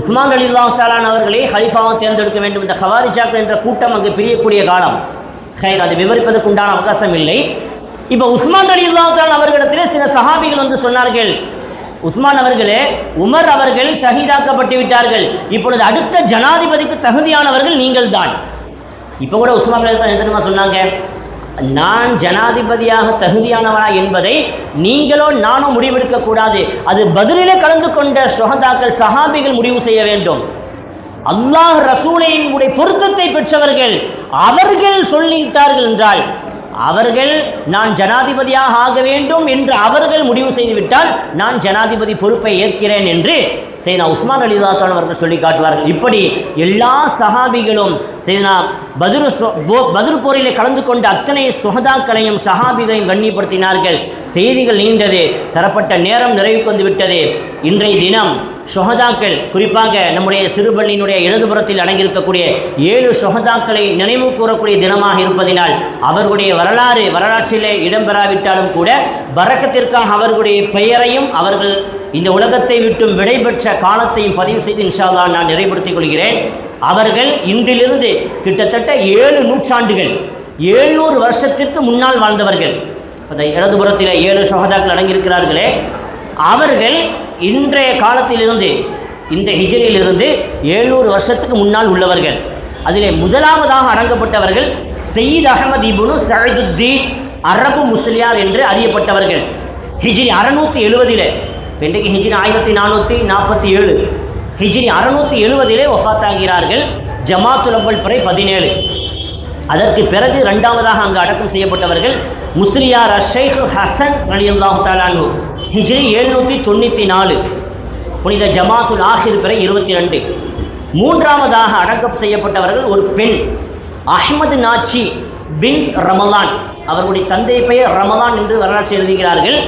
உஸ்மான் ரலியல்லாஹு தஆலா அவர்களை ஹலீஃபாவாக தேர்ந்தெடுக்க வேண்டும். இந்த ஹவாரிஜாக்கள் என்ற கூட்டம் அங்கு பிரியக்கூடிய காலம். அது விவரிப்பதற்கு உண்டான அவகாசம் இல்லை. இப்போ உஸ்மான் ரலியல்லாஹு தஆலா அவர்களிடத்திலே சில சஹாபிகள் வந்து சொன்னார்கள், உஸ்மான் அவர்களே, உமர் அவர்கள் ஷஹீதாக்கப்பட்டு விட்டார்கள், இப்பொழுது அடுத்த ஜனாதிபதிக்கு தகுதியானவர்கள் நீங்கள் தான். இப்போ கூட உஸ்மான் ரலியல்லாஹு சொன்னாங்க, நான் ஜனாதிபதியாக தகுதியானவனா என்பதை நீங்களோ நானோ முடிவெடுக்க கூடாது, அது பத்ரிலே கலந்து கொண்ட ஷுஹதாக்கள் சஹாபிகள் முடிவு செய்ய வேண்டும். அல்லாஹ் ரசூலினுடைய பொருத்தத்தை பெற்றவர்கள் அவர்கள் சொல்லிவிட்டார்கள் என்றால், அவர்கள் நான் ஜனாதிபதியாக ஆக வேண்டும் என்று அவர்கள் முடிவு செய்துவிட்டால் நான் ஜனாதிபதி பொறுப்பை ஏற்கிறேன் என்று சையதுனா உஸ்மான் ரலியல்லாஹு தஆலா அவர்கள் சொல்லி காட்டுவார்கள். இப்படி எல்லா சஹாபிகளும் சையதுனா பத்ர் போரிலே கலந்து கொண்ட அத்தனை சுஹதாக்களையும் சஹாபிகளையும் கண்ணியப்படுத்தினார்கள். செய்திகள் நீண்டது, தரப்பட்ட நேரம் நிறைவுக்கு வந்து விட்டது. இன்றைய தினம் ஷுஹதாக்கள், குறிப்பாக நம்முடைய சிறுபள்ளியினுடைய இடதுபுறத்தில் அடங்கியிருக்கக்கூடிய 7 ஷுஹதாக்களை நினைவு கூறக்கூடிய தினமாக இருப்பதினால் அவர்களுடைய வரலாற்றிலே இடம்பெறாவிட்டாலும் கூட பரக்கத்திற்காக அவர்களுடைய பெயரையும் அவர்கள் இந்த உலகத்தை விட்டும் விடைபெற்ற காலத்தையும் பதிவு செய்து இன்ஷா அல்லாஹ் நான் நிறைவுபடுத்திக் கொள்கிறேன். அவர்கள் இன்றிலிருந்து கிட்டத்தட்ட 7 நூற்றாண்டுகள் 700 வருஷத்திற்கு முன்னால் வாழ்ந்தவர்கள். இடதுபுறத்தில் 7 ஷுஹதாக்கள் அடங்கியிருக்கிறார்களே, அவர்கள் இன்றைய காலத்திலிருந்து இந்த ஹிஜ்ரியிலிருந்து 700 வருஷத்துக்கு முன்னால் உள்ளவர்கள். அதிலே முதலாவதாக அடங்கப்பட்டவர்கள் சையீத் அஹ்மத் இப்னு சஅதுத்தீன் அரபு முஸ்லியார் என்று அறியப்பட்டவர்கள். ஹிஜ்ரி 670, இன்றைக்கு ஹிஜ்ரி 1447, ஹிஜ்ரி 670 வஃபாத்தாகிறார்கள். ஜமாத்துல் அவ்வல் பிறை 17. அதற்கு பிறகு இரண்டாவதாக அங்கு அடக்கம் செய்யப்பட்டவர்கள் முஸ்லியார் ஷைக் ஹசன் ரலியல்லாஹு தஆலா அன்ஹு, ஹிஜ்ரி 794, புனித ஜமாத்துல் ஆஹிர் பிறை 22. மூன்றாவதாக அடக்கம் செய்யப்பட்டவர்கள் ஒரு பெண், அஹ்மது நாச்சி பின் ரமலான், அவர்களுடைய தந்தை பெயர் ரமலான் என்று வரலாற்று எழுதுகிறார்கள்.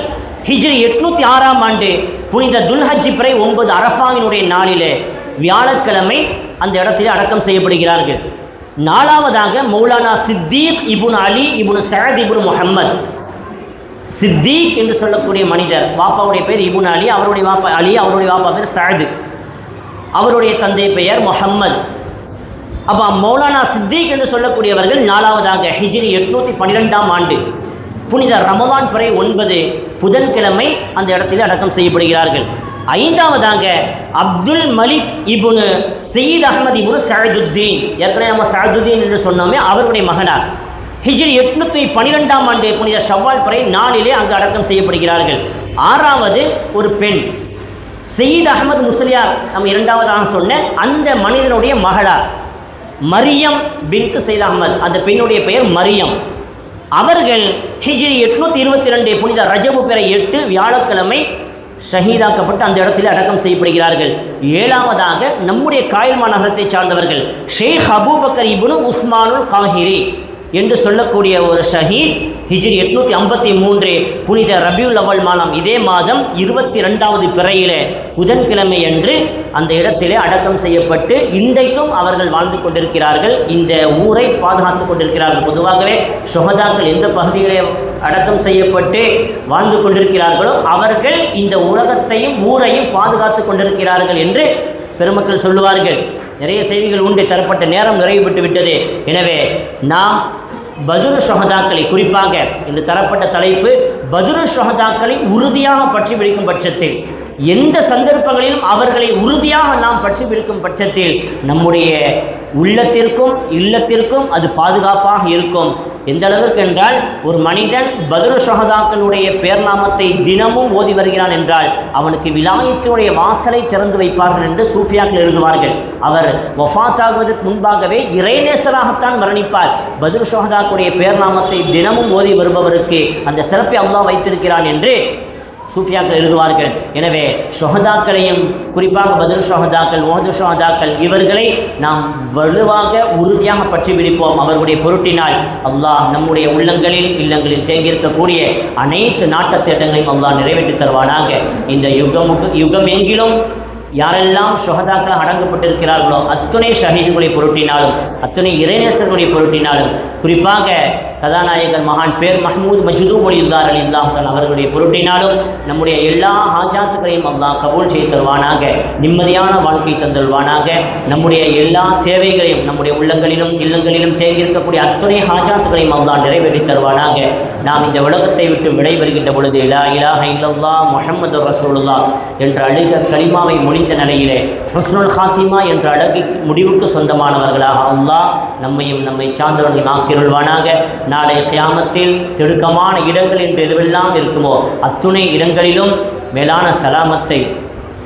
ஹிஜ்ரி 806 புனித துல்ஹஜ் பிறை 9 அரஃபாவினுடைய நாளிலே வியாழக்கிழமை அந்த இடத்திலே அடக்கம் செய்யப்படுகிறார்கள். நாலாவதாக மௌலானா சித்தீக் இப்னு அலி இப்னு சஅத் இப்னு முஹம்மத். சித்தீக் என்று சொல்லக்கூடிய மனிதர், வாப்பாவுடைய பேர் இப்னு அலி, அவருடைய வாப்பா அலி, அவருடைய வாப்பா பேர் சஅத், அவருடைய தந்தை பெயர் முஹம்மது. அப்போ மௌலானா சித்தீக் என்று சொல்லக்கூடியவர்கள் நாலாவதாக ஹிஜ்ரி 812ஆம் ஆண்டு புனித ரமலான் பிறை 9 புதன்கிழமை அந்த இடத்தில் அடக்கம் செய்யப்படுகிறார்கள். ஐந்தாவதாக அப்துல் மலிக் இப்னு சயீத் அஹ்மத் இப்னு சஅதுத்தீன், ஏற்கனவே நம்ம சஅதுத்தீன் என்று சொன்னோமே, அவருடைய மகனார். ஹிஜ்ரி 812ஆம் ஆண்டு புனித ஷவ்வால் பிறை 4 அங்கு அடக்கம் செய்யப்படுகிறார்கள். ஆறாவது ஒரு பெண், சயீத் அஹ்மத் முஸ்லியார், நம்ம இரண்டாவதாக சொன்ன அந்த மனிதனுடைய மகளார் மரியம் பின்த் சயீத் அஹ்மத், அந்த பெண்ணுடைய பெயர் மரியம். அவர்கள் ஹிஜ்ரி 822 புனித ரஜபு பிறை 8 வியாழக்கிழமை ஷஹீதாக்கப்பட்டு அந்த இடத்தில் அடக்கம் செய்யப்படுகிறார்கள். ஏழாவதாக நம்முடைய காயில் மாநகரத்தை சார்ந்தவர்கள் ஷேக் அபூபக்கர் இப்னு உஸ்மானுல் காஹிரி என்று சொல்லக்கூடிய ஒரு ஷஹீத் ஹிஜ்ரி 853 புனித ரபியுல் அவ்வல் மாதம், இதே மாதம் 22வது பிறையிலே புதன்கிழமை அன்று அந்த இடத்திலே அடக்கம் செய்யப்பட்டு இன்றைக்கும் அவர்கள் வாழ்ந்து கொண்டிருக்கிறார்கள். இந்த ஊரை பாதுகாத்து கொண்டிருக்கிறார்கள். பொதுவாகவே ஷுஹதாக்கள் எந்த பகுதியிலே அடக்கம் செய்யப்பட்டு வாழ்ந்து கொண்டிருக்கிறார்களோ அவர்கள் இந்த உலகத்தையும் ஊரையும் பாதுகாத்து கொண்டிருக்கிறார்கள் என்று பெருமக்கள் சொல்லுவார்கள். நிறைய செய்திகள் உண்டு, தரப்பட்ட நேரம் நிறைவுபட்டு விட்டது. எனவே நாம் பதுரு ஷுஹதாக்களை, குறிப்பாக இந்த தரப்பட்ட தலைப்பு பதுரு ஷுஹதாக்களை உறுதியாக பற்றி பிடிக்கும் பட்சத்தில், எந்த சந்தர்ப்பங்களிலும் அவர்களை உறுதியாக நாம் பற்றி பிடிக்கும் பட்சத்தில் நம்முடைய உள்ளத்திற்கும் இல்லத்திற்கும் அது பாதுகாப்பாக இருக்கும். எந்த அளவிற்கு என்றால், ஒரு மனிதன் பதுரு ஷுஹதாக்களுடைய பேர்நாமத்தை தினமும் ஓதி வருகிறான் என்றால் அவனுக்கு விலாயத்தினுடைய வாசலை திறந்து வைப்பார்கள் என்று சூஃபியாக்கள் எழுதுவார்கள். அவர் வஃபாத்தாகுவதற்கு முன்பாகவே இறைநேசராகத்தான் மரணிப்பார். பதுரு ஷுஹதாக்களுடைய பேர்நாமத்தை தினமும் ஓதி வருபவருக்கு அந்த சிறப்பை அல்லாஹ் வைத்திருக்கிறான் என்று சூஃபியாக்கள் எழுதுவார்கள். எனவே ஷுஹதாக்களையும், குறிப்பாக பத்ரு ஷுஹதாக்கள், உஹது ஷுஹதாக்கள், இவர்களை நாம் வலுவாக உறுதியாக பற்றி பிடிப்போம். அவர்களுடைய பொருட்டினால் அல்லாஹ் நம்முடைய உள்ளங்களில் இல்லங்களில் தேங்கியிருக்கக்கூடிய அனைத்து நாட்டத்திட்டங்களையும் அல்லாஹ் நிறைவேற்றி தருவானாக. இந்த யுகம் எங்கிலும் யாரெல்லாம் ஷுஹதாக்கள் அடங்கப்பட்டிருக்கிறார்களோ அத்துணை ஷஹீதுகளை பொருட்டினாலும், அத்துணை இறைநேசர்களுடைய பொருட்டினாலும், குறிப்பாக கதாநாயகர் மகான் பேர் மஹ்மூத் மஜ்தூப் வலியுல்லாஹ் ரலியல்லாஹு தஆலா அவர்களுடைய பொருட்டினாலும் நம்முடைய எல்லா ஹாஜாத்துகளையும் அல்லாஹ் கபூல் செய்து தருவானாக. நிம்மதியான வாழ்க்கை தந்தருவானாக. நம்முடைய எல்லா தேவைகளையும், நம்முடைய உள்ளங்களிலும் இல்லங்களிலும் தேங்கியிருக்கக்கூடிய அத்துணை ஹாஜாத்துகளையும் அல்லாஹ் நிறைவேற்றி தருவானாக. நாம் இந்த உலகத்தை விட்டு விடைபெறுகின்ற பொழுது லா இலாஹ இல்லல்லாஹ் முஹம்மது ரசூலுல்லாஹ் என்ற அழகிய கலிமாவை முடிந்த நிலையிலே ஹுஸ்னுல் ஹாத்திமா என்ற அழகு முடிவுக்கு சொந்தமானவர்களாக அல்லாஹ் நம்மையும் நம்மை சார்ந்தவர்களையும் ஆக்கிருள்வானாக. நாளை கியாமத்தில் திடுக்கமான இடங்கள் என்று எதுவெல்லாம் இருக்குமோ அத்துணை இடங்களிலும் மேலான சலாமத்தை,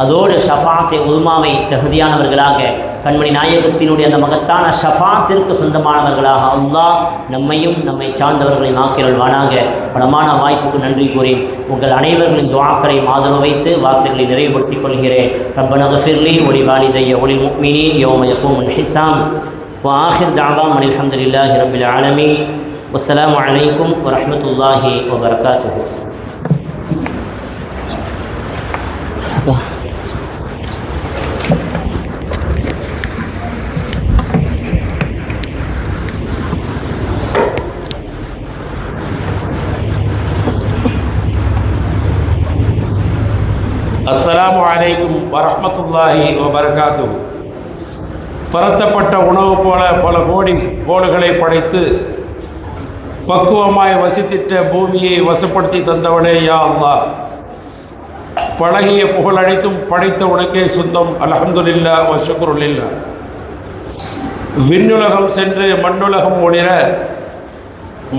அதோடு ஷஃபாத்தை உல்மாவை தகுதியானவர்களாக, கண்மணி நாயகத்தினுடைய அந்த மகத்தான ஷஃபாத்திற்கு சொந்தமானவர்களாக அல்லாஹ் நம்மையும் நம்மை சார்ந்தவர்களையும் ஆக்கிரல்வானாக. பலமான வாய்ப்புக்கு நன்றி கூறி உங்கள் அனைவர்களின் துஆக்களையும் ஆதரவு வைத்து வார்த்தைகளை நிறைவுபடுத்திக் கொள்கிறேன். ரப்பனா க்ஃபிர்லி வலி வாலிதைய வலில் முஃமினீன் யௌம யகூமுல் ஹிசாப். وآخر دعوانا الحمد لله رب العالمين والسلام عليكم ورحمة الله وبركاته. அஸ்ஸலாமு அலைக்கும் வரஹ்மத்துல்லாஹி வபரகாத்துஹு. பரத்தப்பட்ட உணவு போல பல கோடி கோள்களை படைத்து பக்குவமாய் வசித்திட்ட பூமியை வசப்படுத்தி தந்தவனே யா அல்லாஹ், பழகிய புகழனைத்தும் படைத்த உனக்கே சொந்தம். அல்ஹம்துலில்லாஹ் வ ஷுக்ருலில்லாஹ். விண்ணுலகம் சென்று மண்ணுலகம் ஒளிர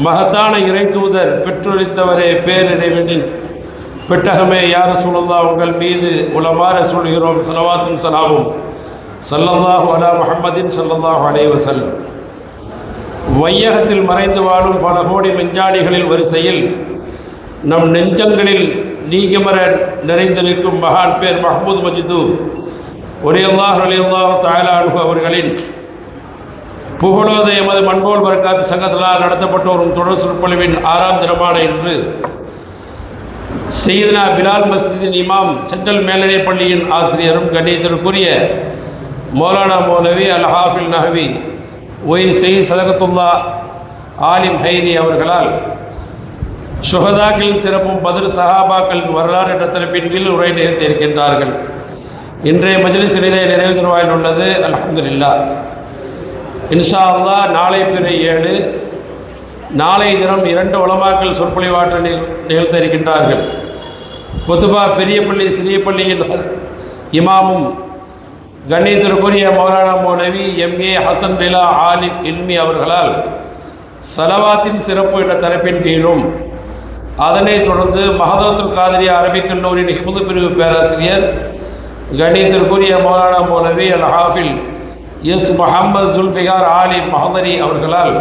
மகத்தான இறை தூதர் பெற்றொழித்தவரே பேரிறைவனின் பெட்டகமே யா ரசூலுல்லாஹ், உங்கள் மீது உலமாற சொல்கிறோம் ஸலவாத்தும் ஸலாமும். ஸல்லல்லாஹு அலா முஹம்மதின் ஸல்லல்லாஹு அலைஹி வஸல்லம். வையகத்தில் மறைந்து வாழும் பல கோடி மெஞ்ஞானிகளில் வரிசையில் நம் நெஞ்சங்களில் நீங்கமர நிறைந்திருக்கும் மகான் பேர் மஹ்மூத் மஜ்தூப் ரலியல்லாஹு தஆலா அன்ஹு அவர்களின் புகழோத எமது மண்போல் பரக்காத்து சங்கத்தினால் நடத்தப்பட்ட ஒரு தொடர் சொற்பொழிவின் 6ஆம் தினமான இன்று சையதுனா பிலால் மஸ்ஜிதின் இமாம், சென்ட்ரல் மேல்நிலைப் பள்ளியின் ஆசிரியரும் கண்ணியத்திற்குரிய மௌலானா மௌலவி அல் ஹாஃபில் நஹவி ஒய் செய் சதகத்துல்லா ஆலிம் ஹைரி அவர்களால் ஷுஹதாக்களின் சிறப்பும் பத்ர் சஹாபாக்களின் வரலாறு என்ற தலைப்பின் கீழ் உரை நிகழ்த்தி இருக்கின்றார்கள். இன்றைய மஜ்லிஸ் நிறைவு தருவாயில் உள்ளது. அல்ஹம்துலில்லாஹ். இன்ஷா அல்லாஹ் நாளை பிறை 7 நாளை தினம் 2 உலமாக்கள் சொற்பொழிவாற்ற நிகழ்த்த இருக்கின்றார்கள். குத்துபா பெரிய பள்ளி சிறிய பள்ளியின் இமாமும் கண்ணியத்திற்குரிய மௌலானா மௌலவி எம்ஏ ஹசன் ரிலா ஆலிம் இல்மி அவர்களால் சலவாத்தின் சிறப்பு என்ற தலைப்பின் கீழும், அதனைத் தொடர்ந்து மஹதரத்துல் காதிரியா அரபிக் கல்லூரியின் ஹிஃபுது பிரிவு பேராசிரியர் கண்ணியத்திற்குரிய மௌலானா மௌலவி அல் ஹாஃபில் எஸ் முஹம்மது ஜுல்ஃபிகார் ஆலிம் மஹதரி அவர்களால்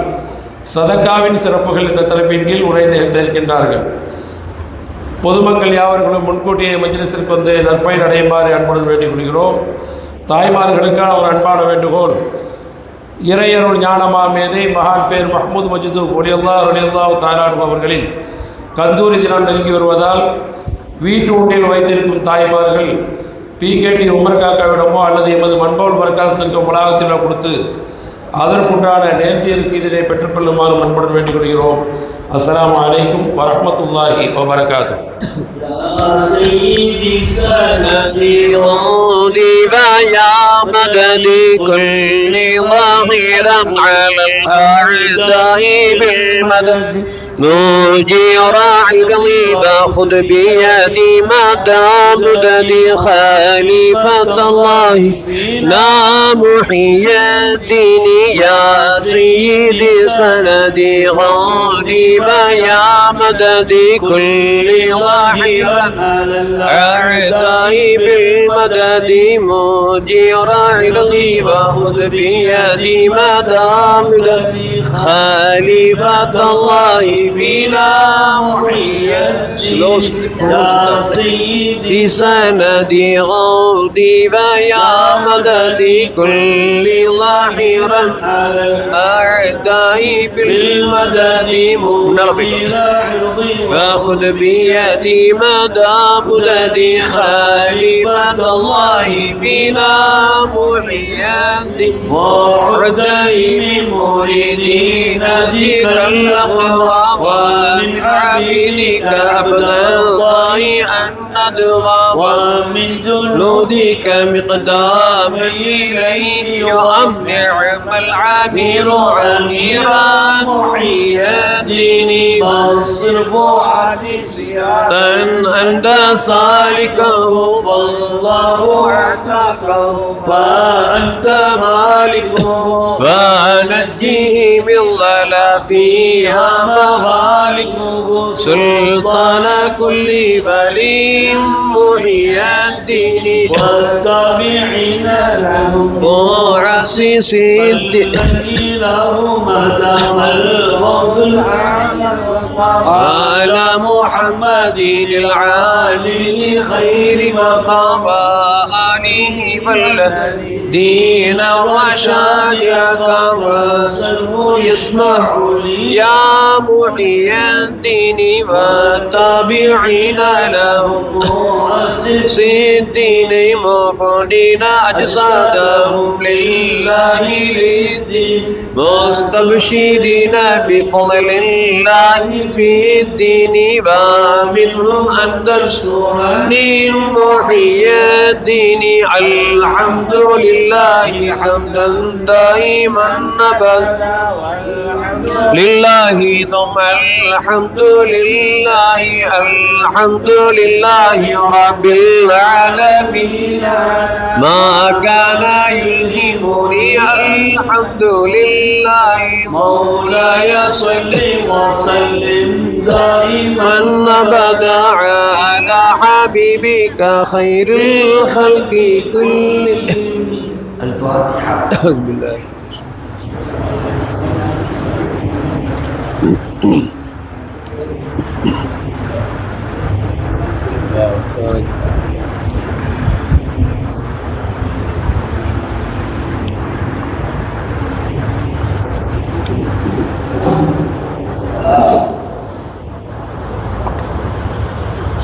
சதக்காவின் சிறப்புகள் என்ற தலைப்பின் கீழ் உரை நிகழ்த்த இருக்கின்றார்கள். பொதுமக்கள் யாவர்களும் முன்கூட்டியே மஜ்லிஸிற்கு வந்து நற்பயன் அடையுமாறு அன்புடன் வேண்டிக் கொள்கிறோம். தாய்மார்களுக்கான ஒரு அன்பான வேண்டுகோள், இறையருள் ஞானமா மேதை மகான் பேர் மஹ்மூத் மஜிது ஒலியல்லாஹு தாலானு அவர்களின் கந்தூரி தினம் நெருங்கி வருவதால் வீட்டு உண்டில் வைத்திருக்கும் தாய்மார்கள் பிகேடி உமர் காக்காவிடமோ அல்லது எமது மண்பவுல் பர்காஸ் சென்ற வளாகத்திலோ கொடுத்து அதற்குண்டான நேர்ச்சிய ரசீதினை பெற்றுக்கொள்ளுமாறு அன்புடன் வேண்டிக் கொள்கிறோம். அஸ்ஸலாமு அலைக்கும் வரஹ்மத்துல்லாஹி வபரகாத்துஹு. سيدي سندي رودي يا مددي كل ظهيرا على الأعداء بالمدد نوجي راعي قليبا خذ بيدي مدى مددي خليفة الله لا محيي الدين يا سيدي سندي غالبا يا مددي كل ظهيرا على الأعداء بالمدد مجيرا الغيبة خذ بيدي مدى مددي خليفة الله فينا محيي الدين يا سيدي سندي غوثي يا مددي كل ظهيرا على الأعداء بالمدد مجيرا فخذ بيدي مدى مددي خليفة الله فينا محيي الدين وعديم مريدين ذكر الأقوى ومن عبيدك أبدا ضيئا ندوى ومن جنودك مقدام إليه يؤمع العبير أميرا محيي الدين فاصرف عني سيادة أنت سالكه فالله اعتقه فأنت مالكه فنجيه من ضلال فيها مغالكه سلطان كل بلي محيي الدين والتابعين لهم مؤسس الدين لهم دام الغوث العالم على محمد العالي خير مقام آله والذين وشايك وسلم يسمع لي يا محيي الدين والتابعين لهم مؤسس الدين مفدين أجسادهم لله للدين مستبشرين بفضل الله في الدين ومنهم أنت السوراني محيي الدين الحمد لله حمدا دائما أبدا لله ثم الحمد لله الحمد لله رب العالمين ما كان يلهمني الحمد لله مولاي صل وسلم دائما أبدا على حبيبك خير الخلق كلهم. الفاتحة. أعوذ بالله.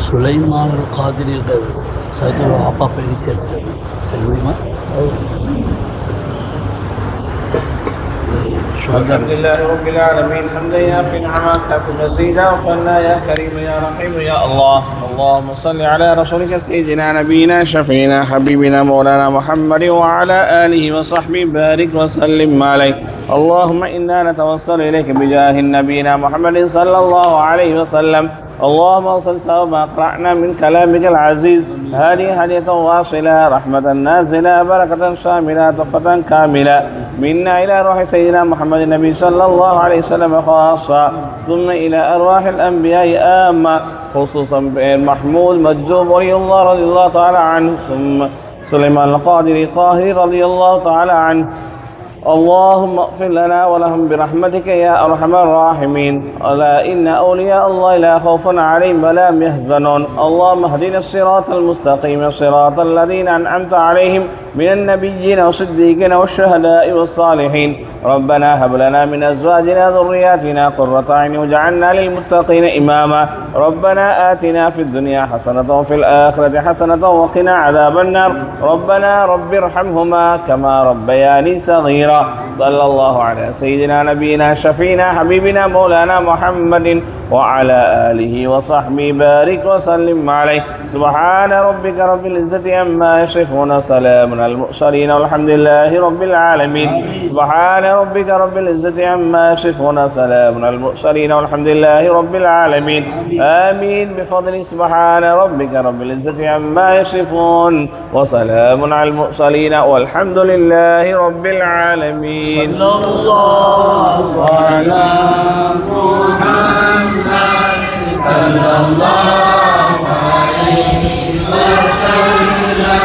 சுலைமான் காதிரியோட சைக்கிள் அப்பா பேர் சேர்த்து செய்ய முடியுமா? الشهداء. الحمد لله رب العالمين حمدا يافي نعمك كافي مزيدا وصلنا يا كريم يا رحيم يا الله. اللهم صل على رسولك سيدنا نبينا شفينا حبيبنا مولانا محمد وعلى آله وصحبه بارك وسلم عليه. اللهم إنا نتوسل إليك بجاه نبينا محمد صلى الله عليه وسلم. اللهم وصل سوا ما قرأنا من كلامك العزيز هذه هدية واصلة رحمة نازلة بركة شاملة تحفة كاملة منا إلى روح سيدنا محمد النبي صلى الله عليه وسلم خاصة ثم إلى أرواح الأنبياء آمة خصوصا محمود مجذوب رضي الله تعالى عنه ثم سليمان القادري قاهري رضي الله تعالى عنه. اللهم اغفر لنا ولهم برحمتك يا أرحم الراحمين. ألا إن أولياء الله لا خوف عليهم ولا هم يحزنون. اللهم اهدنا الصراط المستقيم صراط الذين أنعمت عليهم من النبيين والصديقين والشهداء والصالحين. ربنا هب لنا من أزواجنا ذرياتنا قرة أعين واجعلنا للمتقين إماما. ربنا آتنا في الدنيا حسنة وفي الآخرة حسنة وقنا عذاب النار. ربنا رب ارحمهما كما ربياني صغيرا. صلى الله على سيدنا نبينا شفينا حبيبنا مولانا محمد وعلى آله وصحبه بارك وسلم عليه. سبحان ربك رب العزة عما يصفون سلام على المرسلين والحمد لله رب العالمين. سبحان ربك رب العزة عما يصفون سلام على المرسلين والحمد لله رب العالمين. آمين بفضل سبحان ربك رب العزة عما يصفون وسلام على المرسلين والحمد لله رب العالمين. صلى الله على محمد صلى الله عليه وسلم.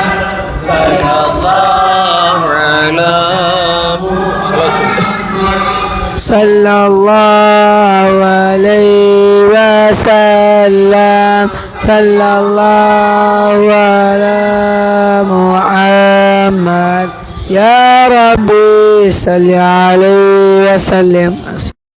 صلى الله على صلى الله عليه وسلم. صلى الله على محمد يا ربي صل عليه وسلم.